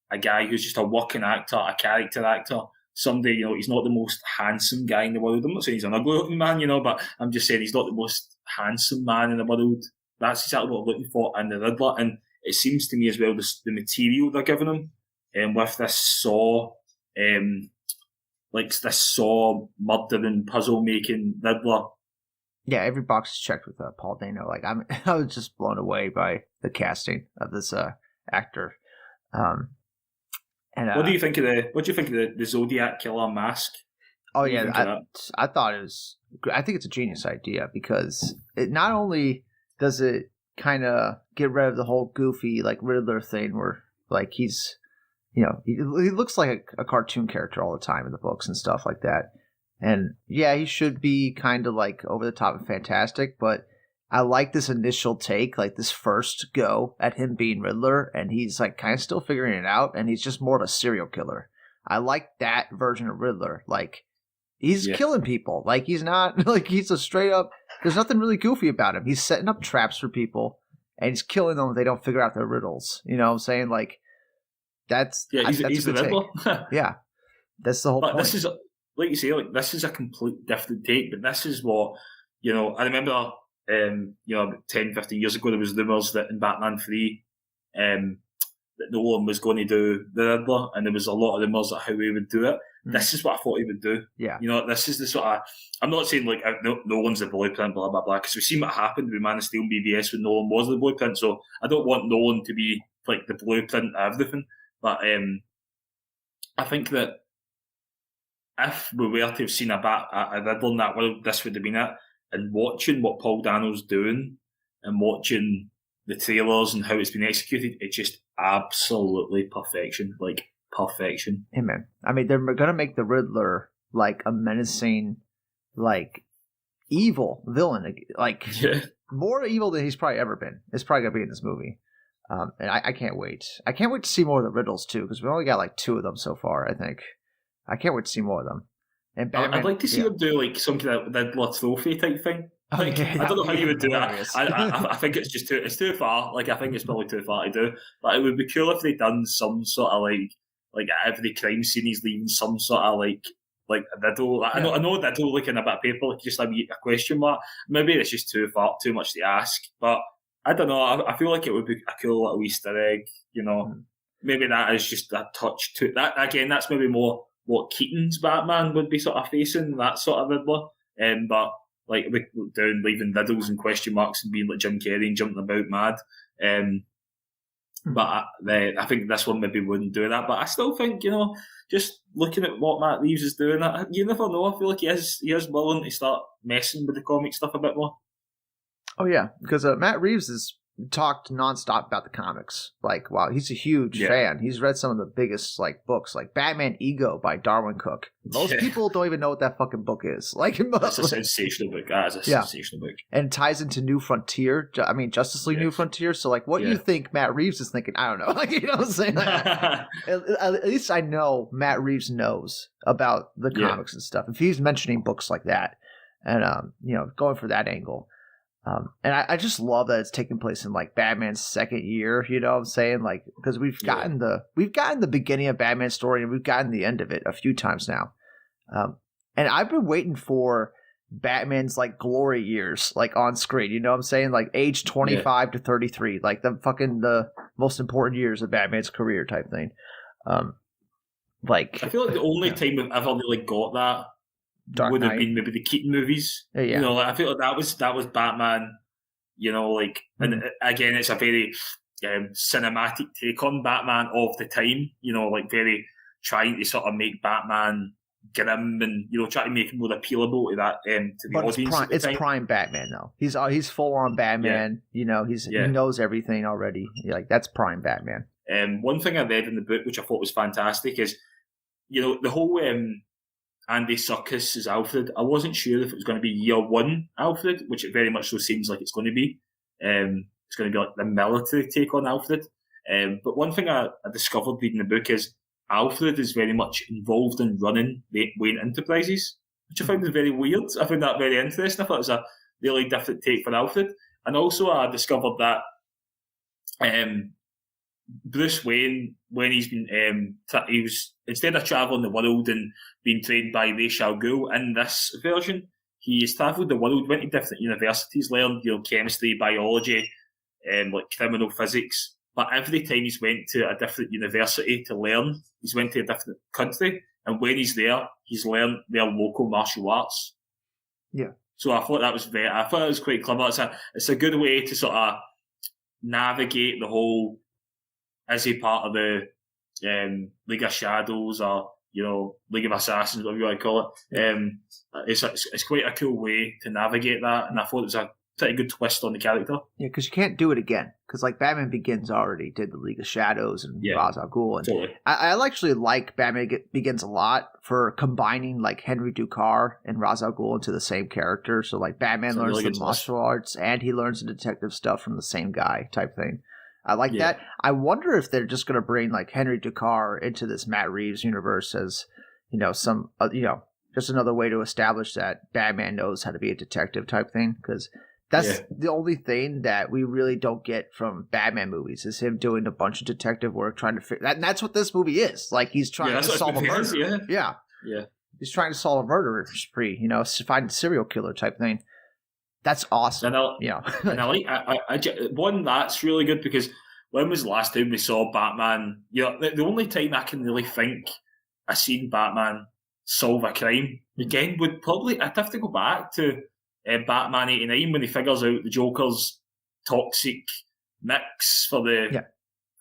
a guy who's just a working actor, a character actor. Somebody, he's not the most handsome guy in the world. I'm not saying he's an ugly-looking man, but I'm just saying he's not the most handsome man in the world. That's exactly what I'm looking for in the Riddler. And it seems to me as well, the material they're giving him, with this Saw, this Saw murdering, puzzle-making Riddler. Yeah, every box is checked with Paul Dano. Like, I was just blown away by the casting of this actor. What do you think of the Zodiac killer mask? Oh yeah, I thought it was. I think it's a genius idea, because it not only does it kind of get rid of the whole goofy like Riddler thing, where like he's, he looks like a cartoon character all the time in the books and stuff like that. And yeah, he should be kind of like over the top and fantastic, but I like this initial take, like this first go at him being Riddler, and he's like kind of still figuring it out, and he's just more of a serial killer. I like that version of Riddler. Like, he's killing people. Like, he's not, like, he's a straight up, there's nothing really goofy about him. He's setting up traps for people, and he's killing them if they don't figure out their riddles. You know what I'm saying? Like, that's he's the Riddler. Yeah, that's the whole point. This is, like you say, like, this is a complete different take, but this is what, I remember, about 10, 15 years ago, there was rumours that in Batman 3, that Nolan was going to do the Riddler, and there was a lot of rumours of how he would do it. Mm-hmm. This is what I thought he would do. Yeah. This is the sort of, I'm not saying like Nolan's the blueprint, blah, blah, blah, because we've seen what happened with Man of Steel and BVS when Nolan was the blueprint, so I don't want Nolan to be like the blueprint of everything, but I think that if we were to have seen a Riddler in that world, this would have been it. And watching what Paul Dano's doing and watching the trailers and how it's been executed, it's just absolutely perfection. Like, perfection. Amen. I mean, they're going to make the Riddler like a menacing, like, evil villain. Like, more evil than he's probably ever been. It's probably going to be in this movie. And I can't wait. I can't wait to see more of the Riddles, too, because we only got like 2 of them so far, I think. I can't wait to see more of them. And Batman, I'd like to see him do like some kind of Riddler trophy type thing. Like, I don't know how you would do that. I think it's just too far. Like, I think it's probably too far to do. But it would be cool if they done some sort of like every crime scene he's leaving some sort of like a riddle. I know riddle like in a bit of paper, like just a question mark. Maybe it's just too much to ask. But I don't know. I feel like it would be a cool little Easter egg. Maybe that is just a touch to that. Again, that's maybe more what Keaton's Batman would be sort of facing, that sort of Riddler. But like leaving riddles and question marks and being like Jim Carrey and jumping about mad. But I think this one maybe wouldn't do that. But I still think, just looking at what Matt Reeves is doing, you never know. I feel like he is willing to start messing with the comic stuff a bit more. Oh yeah, because Matt Reeves has talked nonstop about the comics. Like, wow, he's a huge fan. He's read some of the biggest like books, like Batman Ego by Darwin Cook. Most people don't even know what that fucking book is. Like, it's a sensational book. Sensational book, and it ties into New Frontier. I mean, Justice League New Frontier. So, like, what do you think Matt Reeves is thinking? I don't know. Like, you know what I'm saying? Like, at least I know Matt Reeves knows about the comics and stuff. If he's mentioning books like that, and going for that angle. And I just love that it's taking place in like Batman's second year, you know what I'm saying? Like, because we've gotten the beginning of Batman's story and we've gotten the end of it a few times now. And I've been waiting for Batman's like glory years, like on screen. You know what I'm saying? Like age 25 to 33, like the most important years of Batman's career type thing. Like I feel like the only time we've ever really got that Dark would have Knight. been maybe the Keaton movies. Yeah. You know, like, I feel like that was Batman. You know, like, and again, it's a very cinematic take on Batman of the time. You know, like very trying to sort of make Batman grim and, you know, try to make him more appealable to that to the But audience. it's prime Batman though. He's full on Batman. You know, he knows everything already. Like that's prime Batman. One thing I read in the book, which I thought was fantastic, is, you know, the whole Andy Serkis as Alfred. I wasn't sure if it was going to be year one Alfred, which it very much so seems like it's going to be. It's going to be like the military take on Alfred. But one thing I discovered reading the book is Alfred is very much involved in running Wayne Enterprises, which I found was very weird. I found that very interesting. I thought it was a really different take for Alfred. And also I discovered that Bruce Wayne, when he's been, he was, instead of travelling the world and being trained by Ra's al Ghul in this version, he has travelled the world, went to different universities, learned, you know, chemistry, biology, like criminal physics. But every time he's went to a different university to learn, he's went to a different country, and when he's there, he's learned their local martial arts. Yeah. So I thought that was quite clever. It's a good way to sort of navigate the whole. Is he part of the League of Shadows or, you know, League of Assassins, whatever you want to call it? It's quite a cool way to navigate that, and I thought it was a pretty good twist on the character. Yeah, because you can't do it again. Because like Batman Begins already did the League of Shadows and Ra's al Ghul. And totally. I actually like Batman Begins a lot for combining like Henry Ducard and Ra's al Ghul into the same character. So like Batman learns the martial arts and he learns the detective stuff from the same guy type thing. I like that. I wonder if they're just going to bring like Henry Ducard into this Matt Reeves universe as, you know, some, you know, just another way to establish that Batman knows how to be a detective type thing. Because that's the only thing that we really don't get from Batman movies is him doing a bunch of detective work, trying to figure that. And that's what this movie is. Like he's trying to solve a murder. Yeah. He's trying to solve a murder spree, you know, find a serial killer type thing. That's awesome. And I like one that's really good because when was the last time we saw Batman? You know, the only time I can really think I seen Batman solve a crime again would probably I'd have to go back to Batman '89 when he figures out the Joker's toxic mix for the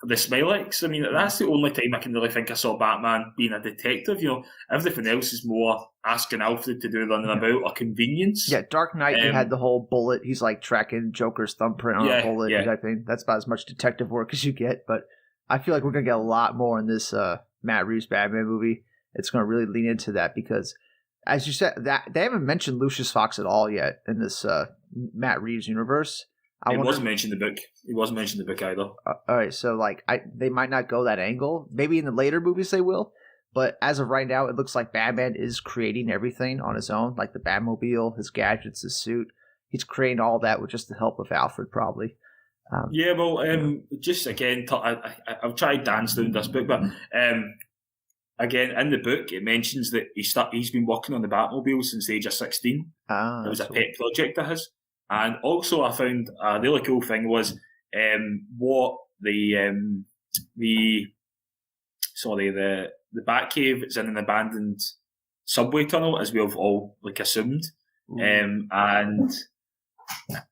Smilex. I mean, that's the only time I can really think I saw Batman being a detective. You know, everything else is more asking Alfred to do running about or convenience. Yeah, Dark Knight, you had the whole bullet. He's like tracking Joker's thumbprint on a bullet. I think that's about as much detective work as you get. But I feel like we're going to get a lot more in this Matt Reeves Batman movie. It's going to really lean into that because, as you said, that they haven't mentioned Lucius Fox at all yet in this Matt Reeves universe. He wasn't mentioned in the book. He wasn't mentioned in the book either. All right, so like they might not go that angle. Maybe in the later movies they will. But as of right now, it looks like Batman is creating everything on his own, like the Batmobile, his gadgets, his suit. He's creating all that with just the help of Alfred, probably. Just again, I've tried dance down this book, but again, in the book, it mentions that he's been working on the Batmobile since the age of 16. It was a pet project of his. And also, I found a really cool thing was what the Batcave is in an abandoned subway tunnel, as we have all like assumed, and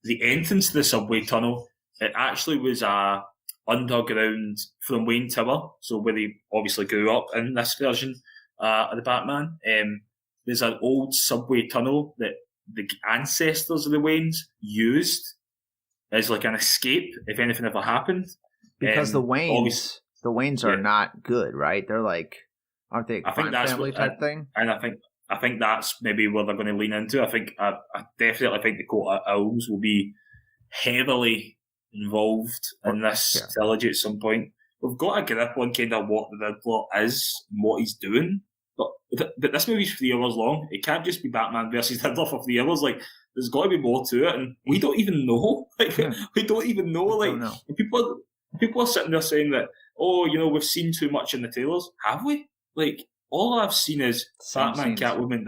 the entrance to the subway tunnel, it actually was a underground from Wayne Tower, so where he obviously grew up in this version of the Batman. There's an old subway tunnel that the ancestors of the Waynes used as like an escape if anything ever happened. Because the Waynes are not good, right? They're like, aren't they a crime family type thing? And I think that's maybe where they're going to lean into. I definitely think the Court of Owls will be heavily involved in this trilogy at some point. We've got a grip on kind of what the Riddler is and what he's doing. But this movie's 3 hours long. It can't just be Batman versus Riddler for 3 hours. Like, there's got to be more to it, and we don't even know. We don't even know. Like, people are sitting there saying that, oh, you know, we've seen too much in the trailers. Have we? Like, all I've seen is Same Batman, scenes. Catwoman,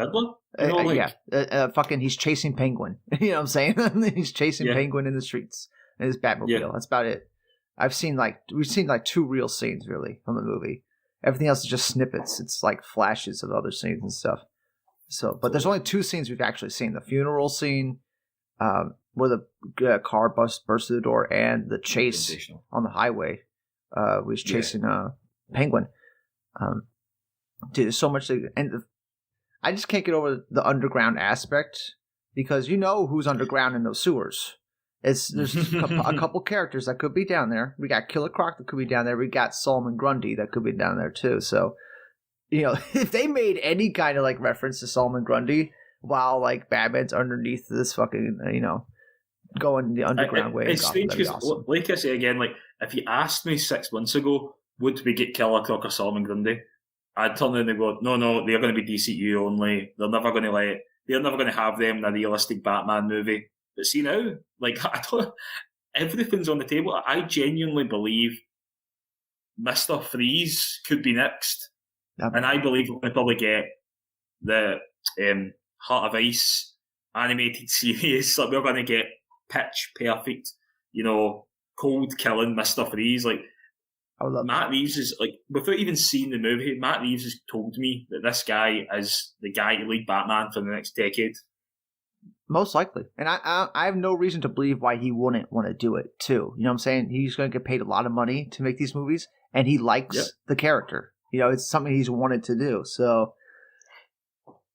Riddler. Fucking, he's chasing Penguin. You know what I'm saying? He's chasing Yeah. Penguin in the streets in his Batmobile. Yeah. That's about it. We've seen like 2 real scenes really from the movie. Everything else is just snippets. It's like flashes of other scenes and stuff. So, but there's only 2 scenes we've actually seen: the funeral scene, where the car bursts through the door, and the chase on the highway. Was chasing Penguin. Dude, there's so much, I just can't get over the underground aspect, because you know who's underground in those sewers. There's a couple characters that could be down there. We got Killer Croc that could be down there. We got Solomon Grundy that could be down there too. So, you know, if they made any kind of like reference to Solomon Grundy while like Batman's underneath this fucking, you know, going the underground way, it's strange because, awesome. Like I say again, like if you asked me 6 months ago, would we get Killer Croc or Solomon Grundy, I'd turn around and go, no, they're going to be DCU only. They're never going to have them in a realistic Batman movie. But see now, like, everything's on the table. I genuinely believe Mr. Freeze could be next. Yep. And I believe we'll probably get the Heart of Ice animated series. Like, we're going to get pitch perfect, you know, cold killing Mr. Freeze. Like, Matt Reeves is, like, without even seeing the movie, Matt Reeves has told me that this guy is the guy to lead Batman for the next decade. Most likely. And I have no reason to believe why he wouldn't want to do it too. You know what I'm saying? He's going to get paid a lot of money to make these movies, and he likes the character. You know, it's something he's wanted to do. So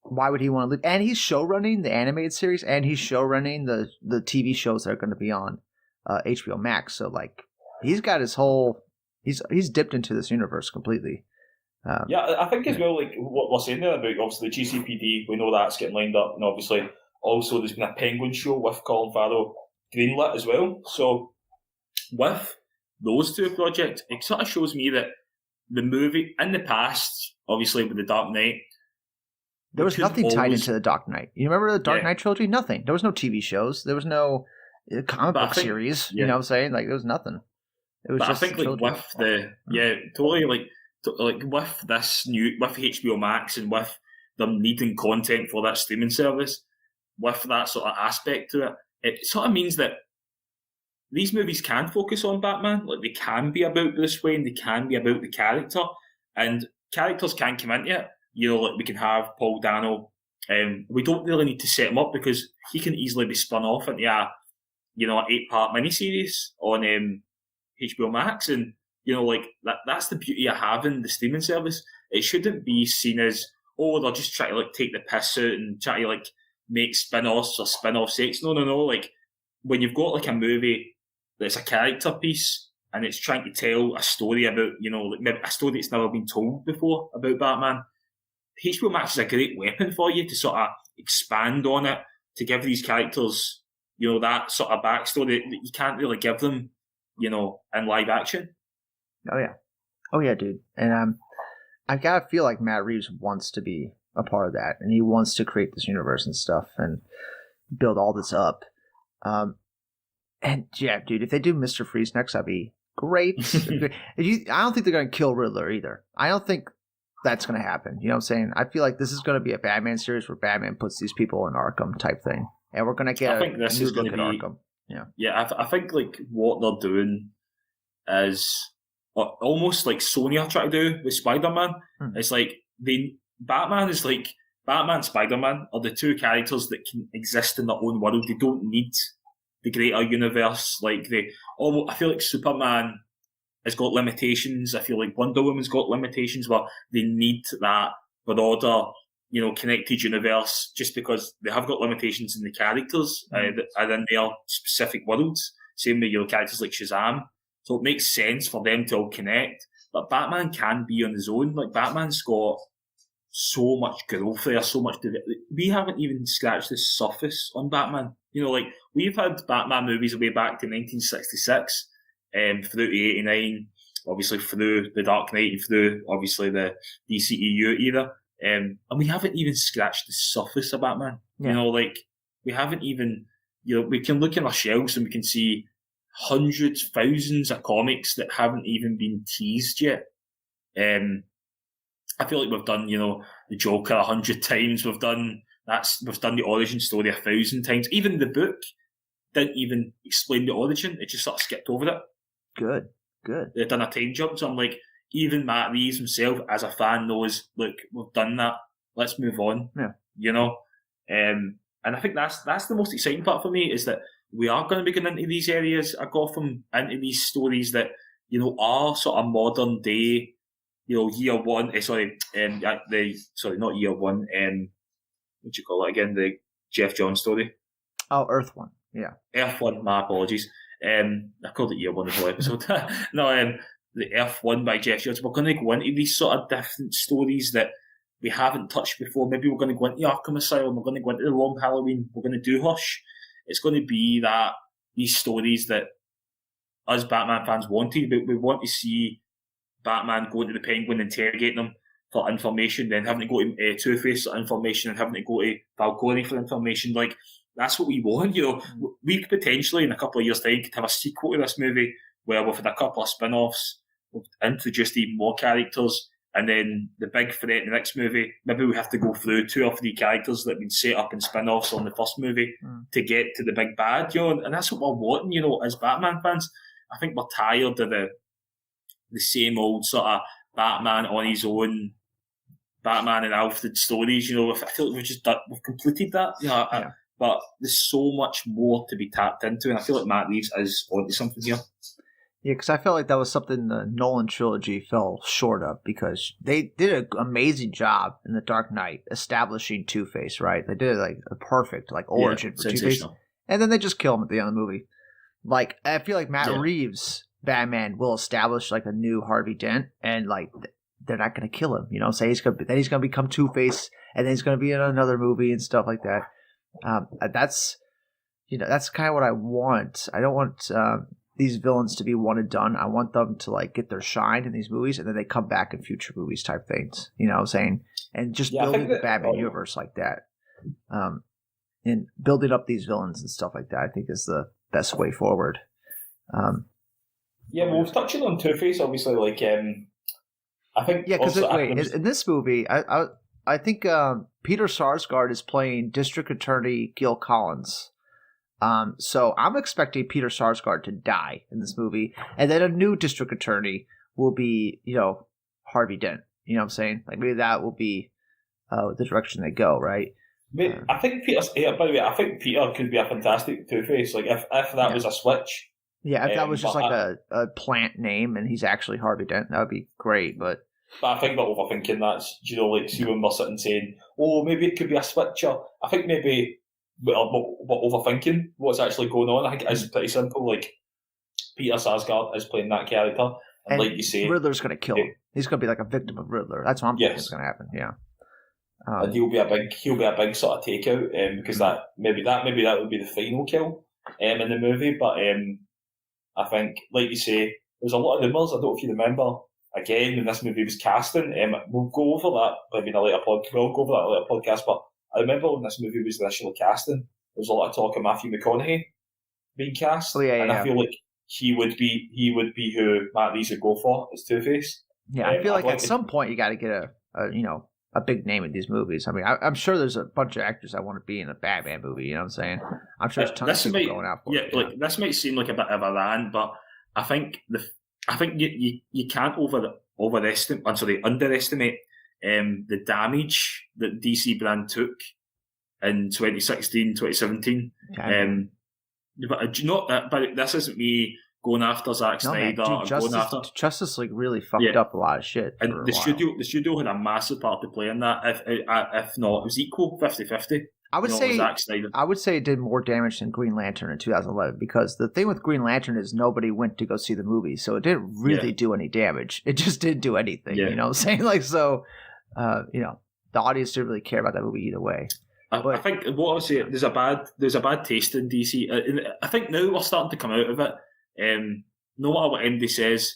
why would he want to leave? And he's show running the animated series, and he's show running the TV shows that are going to be on HBO Max. So like, he's got his whole, he's dipped into this universe completely. I think as well, like what we're saying there about obviously the GCPD, we know that's getting lined up, and obviously also there's been a Penguin show with Colin Farrell greenlit as well. So with those 2 projects, it sort of shows me that the movie in the past, obviously with the Dark Knight, there was nothing tied into the Dark Knight. You remember the Dark Knight trilogy? Nothing. There was no TV shows. There was no comic book series. You know what I'm saying? Like, there was nothing. It was but just I think like with the totally like with this new with HBO Max and with them needing content for that streaming service, with that sort of aspect to it, it sort of means that these movies can focus on Batman. Like, they can be about Bruce Wayne, they can be about the character, and characters can come into it. You know, like we can have Paul Dano. We don't really need to set him up because he can easily be spun off into an 8-part miniseries on HBO Max, and you know, like that's the beauty of having the streaming service. It shouldn't be seen as, oh, they're just trying to like take the piss out and try to like make spin-offs or spin-off sakes. No. Like, when you've got like a movie that's a character piece and it's trying to tell a story about, you know, like maybe a story that's never been told before about Batman, HBO Max is a great weapon for you to sort of expand on it, to give these characters, you know, that sort of backstory that you can't really give them, you know, in live action. Oh yeah, dude. And I gotta feel like Matt Reeves wants to be a part of that, and he wants to create this universe and stuff and build all this up. And yeah, dude, if they do Mr. Freeze next, that'd be great. I don't think they're gonna kill Riddler either. I don't think that's gonna happen. You know what I'm saying? I feel like this is gonna be a Batman series where Batman puts these people in Arkham type thing, and we're gonna get a new look at Arkham. I think like what they're doing is almost like Sony are trying to do with Spider-Man. It's like Batman, Spider-Man are the 2 characters that can exist in their own world. They don't need the greater universe. Like I feel like Superman has got limitations. I feel like Wonder Woman's got limitations, but they need that broader, you know, connected universe, just because they have got limitations in the characters and in their specific worlds. Same with your characters like Shazam. So it makes sense for them to all connect. But Batman can be on his own. Like, Batman's got so much growth there, so much. We haven't even scratched the surface on Batman. You know, like, we've had Batman movies way back to 1966, through to 89, obviously through the Dark Knight and through, obviously, the DCEU era. And we haven't even scratched the surface of Batman. Yeah. You know, like, we haven't even, you know, we can look in our shelves and we can see hundreds, thousands of comics that haven't even been teased yet. And I feel like we've done, the Joker 100 times. We've done the origin story 1,000 times. Even the book didn't even explain the origin; it just sort of skipped over it. Good. They've done a time jump, so I'm like, even Matt Reeves himself, as a fan, knows, look, we've done that. Let's move on. Yeah. And I think that's the most exciting part for me, is that we are going to be going into these areas of Gotham, into these stories that are sort of modern day. Year one. Not year one. What do you call it again? The Jeff Johns story. Oh, Earth One. Yeah. Earth One. My apologies. I called it year one the whole episode. No, the Earth One by Jeff Johns. We're going to go into these sort of different stories that we haven't touched before. Maybe we're going to go into Arkham Asylum. We're going to go into The Long Halloween. We're going to do Hush. It's going to be these stories that us Batman fans wanted. We want to see Batman going to the Penguin, interrogating them for information, then having to go to Two-Face for information, and having to go to Falcone for information. Like, that's what we want. We could potentially, in a couple of years' time, could have a sequel to this movie where we've had a couple of spin-offs, we've introduced even more characters, and then the big threat in the next movie, maybe we have to go through 2 or 3 characters that have been set up in spin-offs on the first movie to get to the big bad, and that's what we're wanting, as Batman fans. I think we're tired of the same old sort of Batman on his own, Batman and Alfred stories. I feel like we've completed that. But there's so much more to be tapped into, and I feel like Matt Reeves is onto something here. Yeah, because I felt like that was something the Nolan trilogy fell short of, because they did an amazing job in The Dark Knight establishing Two-Face, right? They did like a perfect origin for Two-Face, and then they just kill him at the end of the movie. Like, I feel like Matt Reeves' Batman will establish like a new Harvey Dent, and like they're not going to kill him. Say he's going to become Two-Face, and then he's going to be in another movie and stuff like that. That's kind of what I want. I don't want these villains to be one and done. I want them to like get their shine in these movies, and then they come back in future movies type things. You know what I'm saying? And just building the Batman universe like that, and building up these villains and stuff like that, I think is the best way forward. We've touched on Two-Face, obviously. Like, I think because in this movie, I think Peter Sarsgaard is playing District Attorney Gil Collins. So I'm expecting Peter Sarsgaard to die in this movie, and then a new District Attorney will be, Harvey Dent. You know what I'm saying? Like, maybe that will be the direction they go, right? I think Peter's. By the way, I think Peter could be a fantastic Two-Face. Like, if that was a switch. Yeah, if that was just like a plant name and he's actually Harvey Dent, that would be great. But I think we're overthinking that. Like, see, when we're sitting saying, "Oh, maybe it could be a switcher." I think maybe we're overthinking what's actually going on. I think it is pretty simple. Like, Peter Sarsgaard is playing that character, and like you say, Riddler's going to kill him. He's going to be like a victim of Riddler. That's what I'm thinking is going to happen. Yeah. And he'll be a big sort of takeout, because that maybe that would be the final kill in the movie. But I think, like you say, there's a lot of rumours. I don't know if you remember, again, when this movie was casting. We'll go over that maybe in a later podcast. We'll go over that in a later podcast. But I remember when this movie was initially casting, there was a lot of talk of Matthew McConaughey being cast, I feel like he would be who Matt Reeves would go for as Two-Face. Yeah, I feel like at some point you got to get a big name in these movies. I mean, I'm sure there's a bunch of actors that want to be in a Batman movie. You know what I'm saying? I'm sure there's tons of people going out for it. Like, this might seem like a bit of a rant, but I think you can't underestimate the damage that DC brand took in 2016, 2017. Okay. But do you know? But this isn't me going after Zack Snyder. Man, Justice League really fucked up a lot of shit. And the studio had a massive part to play in that. If not, it was equal 50-50. I would say it did more damage than Green Lantern in 2011, because the thing with Green Lantern is nobody went to go see the movie, so it didn't really do any damage. It just didn't do anything. You know what I'm saying? Like, so, the audience didn't really care about that movie either way. I think what I would say, there's a bad taste in DC. I think now we're starting to come out of it. No matter what anybody says,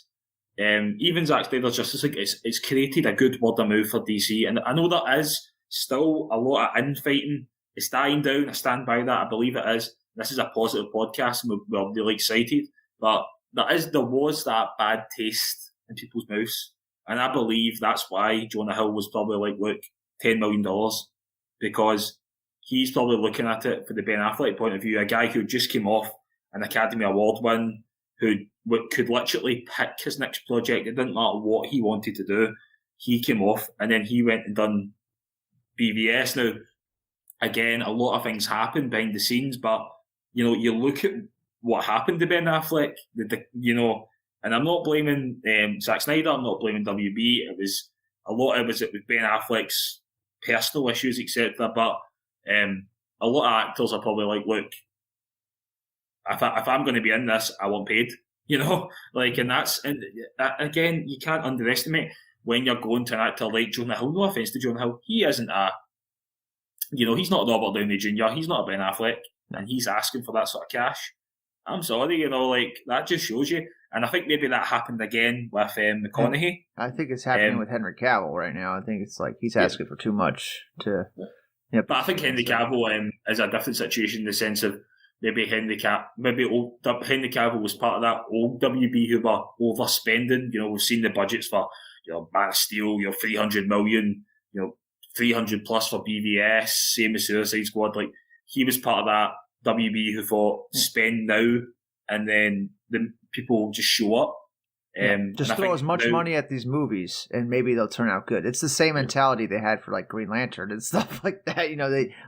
even Zack Snyder's Justice League, it's created a good word of mouth for DC, and I know there is still a lot of infighting. It's dying down. I stand by that. I believe it is. This is a positive podcast, and we're really excited. But there was that bad taste in people's mouths And I believe that's why Jonah Hill was probably like, look, $10 million, because he's probably looking at it for the Ben Affleck point of view, a guy who just came off an Academy Award win, who could literally pick his next project. It didn't matter what he wanted to do. He came off and then he went and done BVS. Now, again, a lot of things happen behind the scenes, but, you look at what happened to Ben Affleck, and I'm not blaming Zack Snyder, I'm not blaming WB. It was Ben Affleck's personal issues, etc. But a lot of actors are probably like, look, if I'm going to be in this, I want paid, and again, you can't underestimate when you're going to an actor like Jonah Hill. No offense to Jonah Hill, he isn't he's not Robert Downey Jr., he's not a Ben Affleck, and he's asking for that sort of cash. I'm sorry, that just shows you. And I think maybe that happened again with McConaughey. I think it's happening with Henry Cavill right now. I think it's like he's asking for too much to. Yeah. But I think Henry Cavill is a different situation in the sense of maybe Henry Cavill was part of that old WB who were overspending. We've seen the budgets for Man of Steel, 300 million, 300 plus for BVS, same as Suicide Squad. Like, he was part of that WB who thought spend now and then the people just show up. Just throw as much money at these movies and maybe they'll turn out good. It's the same mentality they had for like Green Lantern and stuff like that.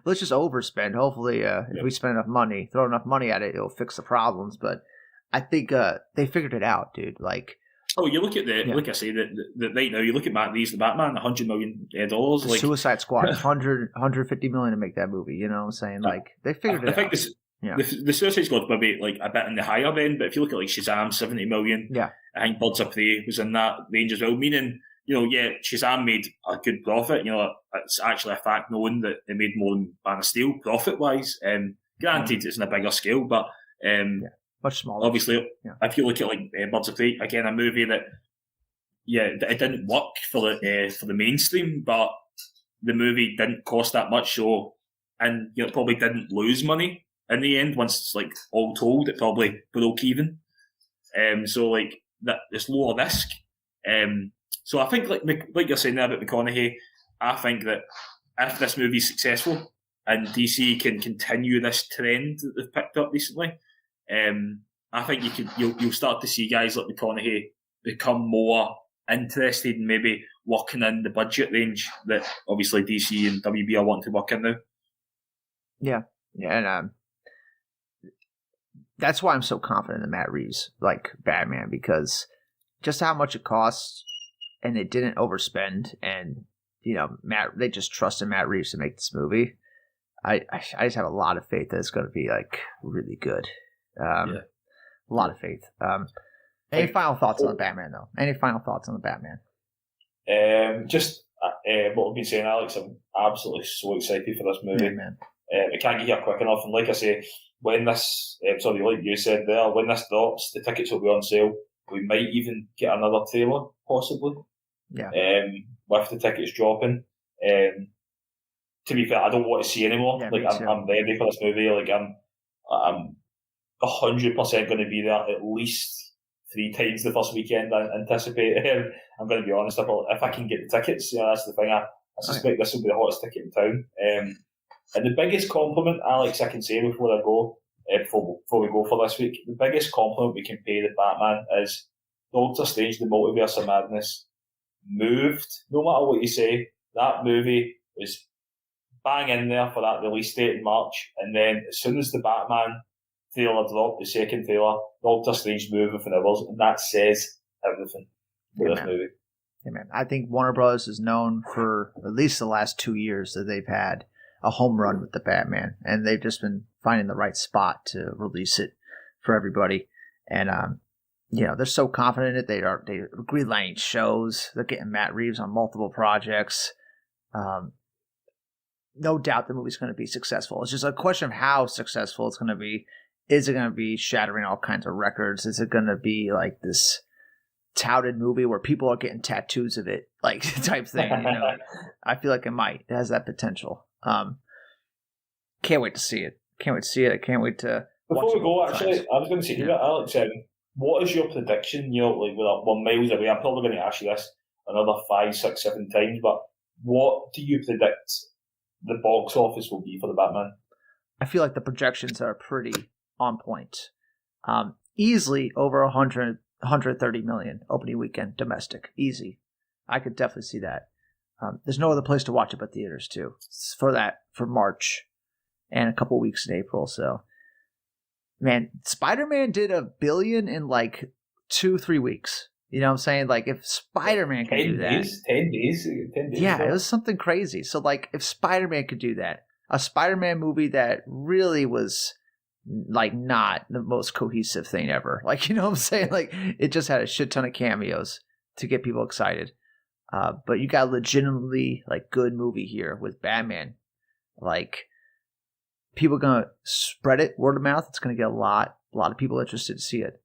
Let's just overspend. Hopefully, if we spend enough money, throw enough money at it, it'll fix the problems. But I think they figured it out, dude. Like, you look at like I say, the right now, you look at Matt Reeves, the Batman, $100 million. Like, Suicide Squad, 150 million to make that movie. You know what I'm saying? Like, they figured it out. I think the Suicide Squad maybe like a bit in the higher end, but if you look at like Shazam, 70 million. Yeah. I think Birds of Prey was in that range as well, meaning, Shazam made a good profit. It's actually a fact known that they made more than Man of Steel profit-wise. Granted, it's in a bigger scale, but much smaller. Obviously, if you look at like Birds of Prey, again, a movie that, it didn't work for the mainstream, but the movie didn't cost that much, so, and it probably didn't lose money in the end. Once it's like all told, it probably broke even. So like that, it's lower risk. So I think like you're saying there about McConaughey, I think that if this movie's successful and DC can continue this trend that they've picked up recently, I think you'll start to see guys like McConaughey become more interested in maybe working in the budget range that obviously DC and WB are wanting to work in now. Yeah, and that's why I'm so confident in Matt Reeves, like Batman, because just how much it costs, and it didn't overspend, and they just trusted Matt Reeves to make this movie. I just have a lot of faith that it's going to be like really good. A lot of faith. Any final thoughts on the Batman, though? Any final thoughts on the Batman? Just what I've been saying, Alex. I'm absolutely so excited for this movie. Yeah, man. It can't get here quick enough, and like I say, when this, like you said there, when this drops, the tickets will be on sale. We might even get another trailer, possibly. Yeah. With the tickets dropping. To be fair, I don't want to see anymore. Yeah, I'm ready for this movie. Like I'm 100% going to be there at least 3 times the first weekend. I anticipate. I'm going to be honest. If I can get the tickets, that's the thing. I suspect this will be the hottest ticket in town. And the biggest compliment, Alex, I can say before I go, before we go for this week, the biggest compliment we can pay the Batman is Doctor Strange: The Multiverse of Madness moved. No matter what you say, that movie was bang in there for that release date in March, and then as soon as the Batman trailer dropped, the second trailer, Doctor Strange moved within hours, and that says everything for this movie. Yeah, man. I think Warner Bros. Is known for at least the last 2 years that they've had a home run with the Batman, and they've just been finding the right spot to release it for everybody. And they're so they're greenlighting shows. They're getting Matt Reeves on multiple projects. No doubt the movie's going to be successful. It's just a question of how successful it's going to be. Is it going to be shattering all kinds of records? Is it going to be like this touted movie where people are getting tattoos of it, like type thing? I feel like it might. It has that potential. Can't wait to see it. I can't wait to. Before we go, actually, I was going to say to you, Alex, what is your prediction? We're miles away. I'm probably going to ask you this. another 5, 6, 7 times. But what do you predict the box office will be for the Batman? I feel like the projections are pretty on point. Easily over 130 million opening weekend domestic. Easy. I could definitely see that. There's no other place to watch it but theaters too. For March and a couple weeks in April. So, man, Spider-Man did $1 billion in like 2-3 weeks. You know what I'm saying? Like, if Spider-Man could do that. 10 days. Yeah, it was something crazy. So, like, if Spider-Man could do that, a Spider-Man movie that really was, like, not the most cohesive thing ever. Like, you know what I'm saying? Like, it just had a shit ton of cameos to get people excited. But you got a legitimately, like, good movie here with Batman. Like, people going to spread it, word of mouth. It's going to get a lot of people interested to see it.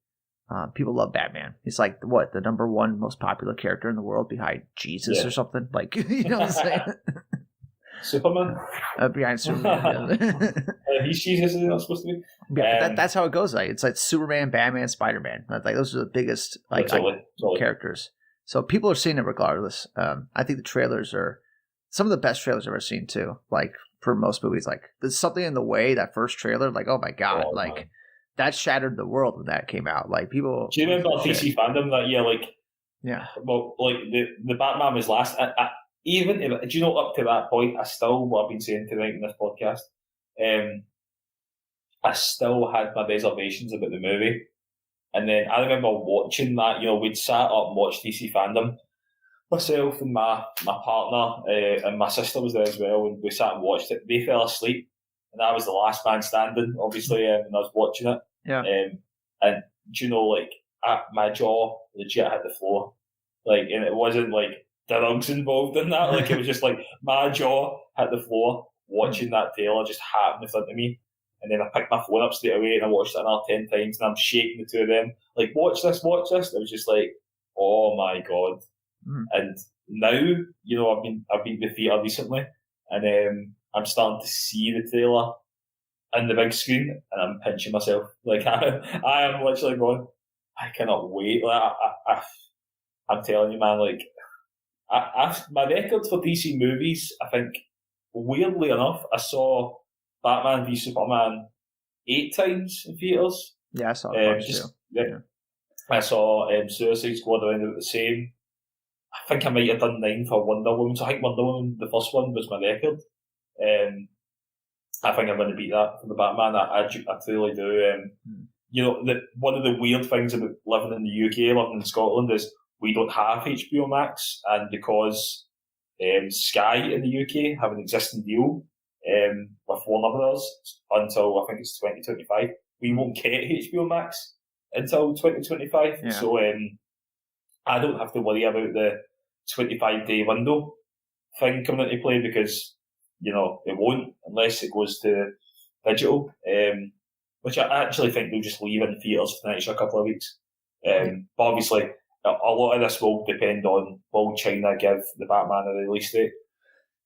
People love Batman. He's like, the number one most popular character in the world behind Jesus or something? Like, you know what I'm saying? Superman? Behind Superman. Yeah. He's Jesus, is it not supposed to be? Yeah, that's how it goes. Like, it's like Superman, Batman, Spider-Man. Like, those are the biggest totally. Characters. So people are seeing it regardless. I think the trailers are some of the best trailers I've ever seen too. Like, for most movies, like, there's something in the way, that first trailer, like, oh my god, man. That shattered the world when that came out. Like, people. Do you remember DC fandom that year? Like, yeah. Well, like the Batman was last. Even if, do you know, up to that point, I still, what I've been saying tonight in this podcast, I still had my reservations about the movie. And then I remember watching that. You know, we'd sat up and watched DC fandom. Myself and my partner and my sister was there as well, and we sat and watched it. They fell asleep, and I was the last man standing, obviously, and I was watching it. Yeah. And do you know, like, my jaw legit hit the floor, like, and it wasn't like drugs involved in that. Like, it was just like my jaw hit the floor watching that trailer just happen in front of me. And then I picked my phone up straight away and I watched it another 10 times, and I'm shaking the two of them, like, watch this. It was just like, oh my god. And now, you know, I've been to the theatre recently, and I'm starting to see the trailer in the big screen, and I'm pinching myself. Like, I am literally going, I cannot wait. Like, I'm telling you, man, like, my record for DC movies, I think, weirdly enough, I saw Batman v Superman 8 times in theatres. Yeah, I saw it too. Yeah. I saw Suicide Squad around about the same. I think I might have done 9 for Wonder Woman. So I think Wonder Woman, the first one, was my record. I think I'm going to beat that for the Batman. I truly do. You know, one of the weird things about living in the UK, living in Scotland, is we don't have HBO Max, and because Sky in the UK have an existing deal with Warner Brothers until I think it's 2025, we won't get HBO Max until 2025. Yeah. So I don't have to worry about the 25-day window thing coming into play, because, you know, it won't unless it goes to digital, which I actually think they'll just leave in theatres for the next couple of weeks. But obviously, a lot of this will depend on, will China give the Batman a release date?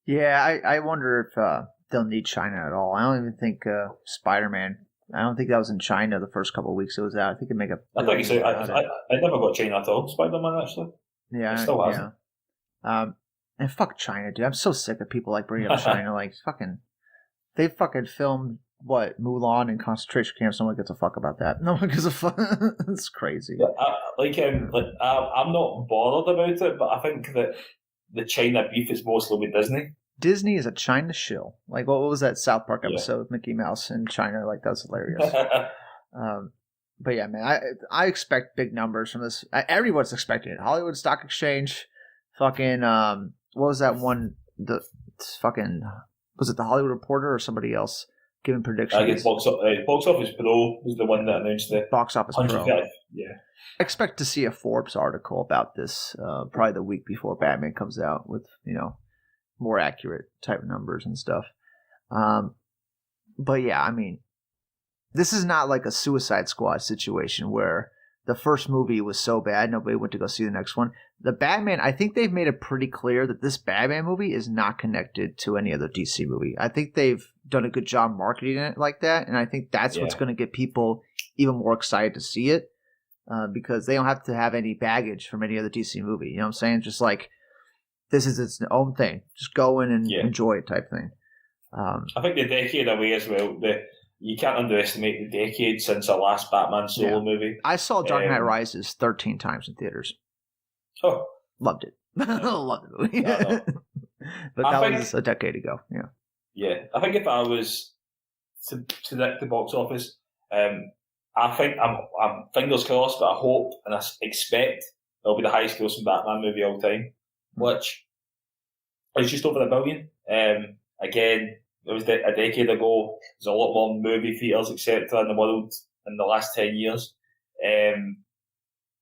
Yeah, I wonder if they'll need China at all. I don't even think Spider-Man, I don't think that was in China the first couple of weeks it was out. I think it make a. I think so. I never got China at all. Spider-Man, actually. Yeah, it still hasn't. And fuck China, dude. I'm so sick of people like bringing up China. Like, fucking, they fucking filmed what, Mulan in concentration camps. No one gives a fuck about that. No one gives a fuck. It's crazy. Yeah, I'm not bothered about it, but I think that the China beef is mostly with Disney. Disney is a China shill. Like, what was that South Park episode with Mickey Mouse in China? Like, that's hilarious. But yeah, man, I expect big numbers from this. Everyone's expecting it. Hollywood Stock Exchange, fucking, what was that one? Was it the Hollywood Reporter or somebody else giving predictions? I guess Box Office Pro was the one that announced it. Box Office Pro. Yeah. I expect to see a Forbes article about this probably the week before Batman comes out with, you know, more accurate type of numbers and stuff. But yeah, I mean, this is not like a Suicide Squad situation where the first movie was so bad nobody went to go see the next one. The Batman, I think they've made it pretty clear that this Batman movie is not connected to any other DC movie. I think they've done a good job marketing it like that, and I think that's what's going to get people even more excited to see it. because they don't have to have any baggage from any other DC movie. You know what I'm saying? Just like this is its own thing. Just go in and enjoy it type thing. I think the decade away as well. You can't underestimate the decade since the last Batman solo movie. I saw Dark Knight Rises 13 times in theaters. Oh, loved it. Loved the movie. No. But that was a decade ago. Yeah. Yeah, I think if I was to predict the box office, I think I'm fingers crossed, but I hope and I expect it'll be the highest grossing Batman movie of all time, which is just over $1 billion. Again, it was a decade ago. There's a lot more movie theatres, etc., in the world in the last 10 years. And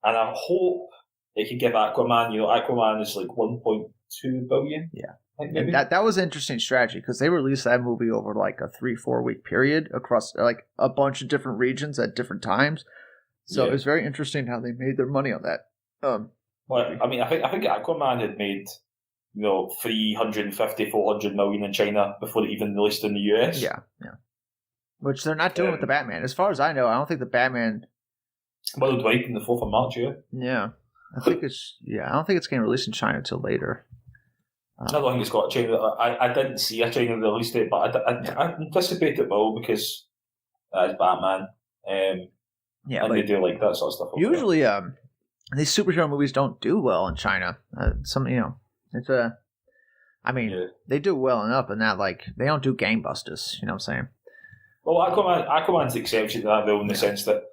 I hope they can give Aquaman, Aquaman is like 1.2 billion. Yeah. And that was an interesting strategy because they released that movie over like a 3-4 week period across like a bunch of different regions at different times. So it was very interesting how they made their money on that. Well, I mean, I think Aquaman had made 350, 400 million in China before it even released in the US. Yeah. Which they're not doing with the Batman. As far as I know, I don't think the Batman worldwide in the 4th of March. Yeah. I don't think it's getting released in China until later. I don't think it's got a China. I didn't see a China release date, but I anticipate it will because it's Batman. And they do like that sort of stuff. Usually, these superhero movies don't do well in China. They do well enough, and that like they don't do gangbusters. You know what I'm saying? Well, Aquaman's the exception to that, though, in the sense that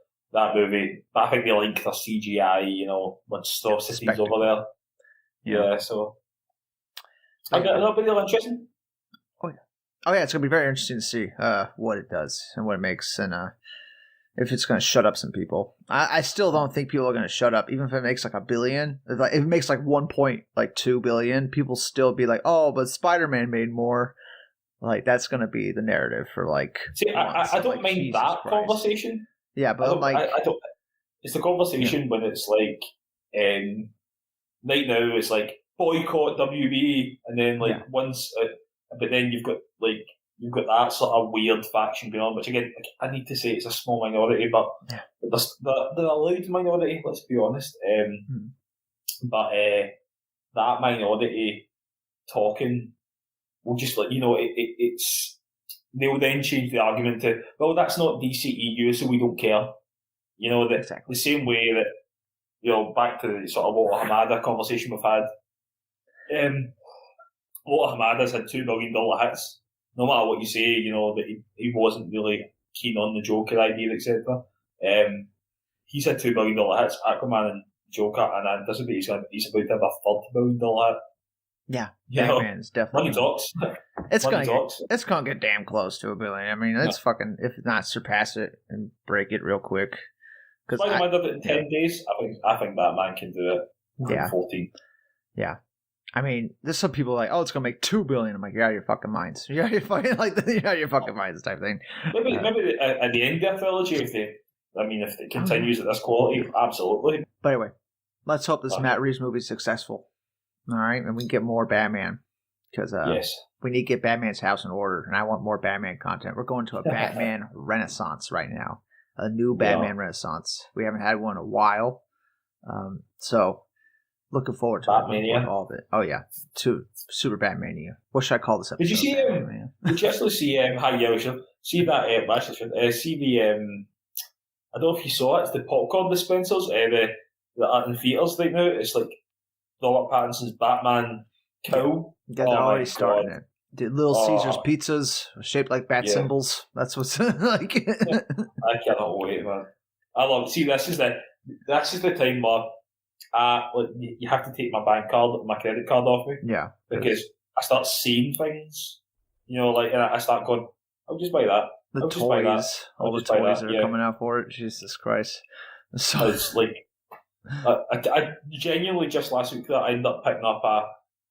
movie, I think they like their CGI. When Star City's over there. Yeah, so. That'll be real interesting. Oh yeah, it's gonna be very interesting to see what it does and what it makes, and if it's gonna shut up some people. I still don't think people are gonna shut up, even if it makes like $1 billion. If it makes like 1.2 billion, people still be like, "Oh, but Spider-Man made more." Like that's gonna be the narrative for like. See, I don't mind Jesus that Christ. Conversation. Yeah, but I don't. It's the conversation when it's like, right now it's like. Boycott WB, and then once, but then you've got that sort of weird faction going on. Which again, I need to say it's a small minority, but they're a loud minority. Let's be honest. But that minority talking will just it's they'll then change the argument to that's not DCEU, so we don't care. The same way that back to the sort of Walter Hamada conversation we've had. Walter Hamada's had $2 billion hits. No matter what you say, that he wasn't really keen on the Joker idea, etc. He's had $2 billion hits, Aquaman and Joker, and I anticipate he's about to have a $3 billion hit. Yeah, Batman is definitely money talks. It's gonna get damn close to $1 billion. I mean, it's fucking if not surpass it and break it real quick. Spider-Man did it in 10 days. I think Batman can do it. In 14. Yeah. I mean, there's some people like, it's gonna make $2 billion. I'm like, you're out of your fucking minds. You're out of your fucking minds, type thing. Maybe at the end of the trilogy, if it continues at this quality, absolutely. But anyway, let's hope this Matt Reeves movie is successful. All right, and we can get more Batman because we need to get Batman's house in order, and I want more Batman content. We're going to a Batman renaissance right now, a new Batman renaissance. We haven't had one in a while, so. Looking forward to all of it. Oh yeah, to Super Batmania. What should I call this episode? Did you see Did you actually see see that? See the I don't know if you saw it. It's the popcorn dispensers. The are in theaters right now. It's like Robert Pattinson's Batman cowl. Yeah, they're already starting it. The Little Caesars pizzas shaped like bat symbols. That's what's like. I cannot wait, man. I love it. See, this is the time where. You have to take my credit card off me. Yeah. Because I start seeing things, and I start going, I'll just buy that. The toys, all the toys that are coming out for it. Jesus Christ. So it's like, I genuinely just last week that I ended up picking up a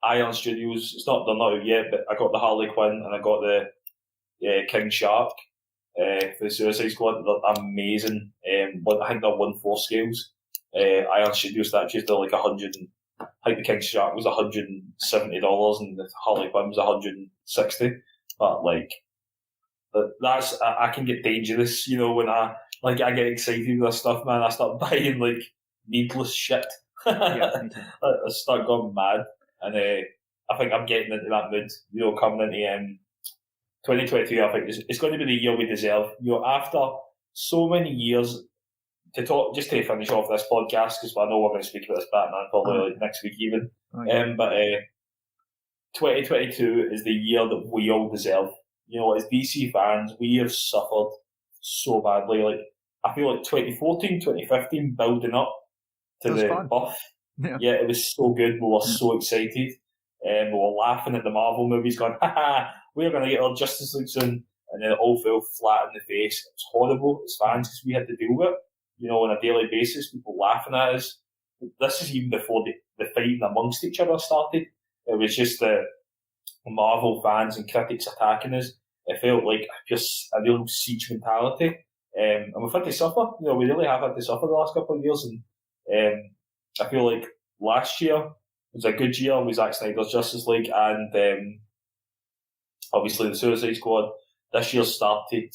Iron Studios. They're not out yet, but I got the Harley Quinn and I got the King Shark for the Suicide Squad. They're amazing. I think they're 1/4 scales. Iron Studio statues, they're like 100. I think the King Shark was $170 and the Harley Quinn was $160. But that's I can get dangerous, when like I get excited with this stuff, man. I start buying like needless shit. Yeah, me too. I start going mad, and I think I'm getting into that mood. You know, coming into 2022, I think it's going to be the year we deserve. You know, after so many years to talk, just to finish off this podcast, because I know we're going to speak about this Batman probably like next week even. But 2022 is the year that we all deserve. You know, as DC fans, we have suffered so badly. Like, I feel like 2014, 2015 building up to the fun. buff. Yeah, it was so good. We were so excited. We were laughing at the Marvel movies going, we're going to get our Justice League soon. And then it all fell flat in the face. It was horrible as fans because we had to deal with it, you know, on a daily basis, people laughing at us. This is even before the fighting amongst each other started. It was just the Marvel fans and critics attacking us. It felt like just a real siege mentality. And we've had to suffer. You know, we really have had to suffer the last couple of years. And I feel like last year was a good year with Zack Snyder's Justice League and obviously the Suicide Squad. This year started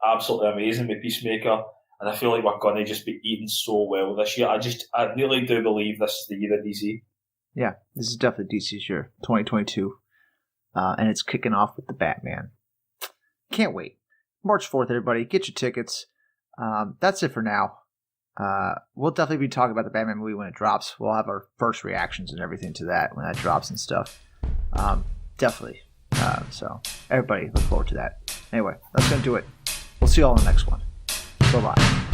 absolutely amazing with Peacemaker. And I feel like we're going to just be eating so well this year. I really do believe this is the year of DC. Yeah, this is definitely DC's year, 2022. And it's kicking off with the Batman. Can't wait. March 4th, everybody. Get your tickets. That's it for now. We'll definitely be talking about the Batman movie when it drops. We'll have our first reactions and everything to that when that drops and stuff. Definitely. So, everybody, look forward to that. Anyway, that's going to do it. We'll see you all in the next one. Bye-bye.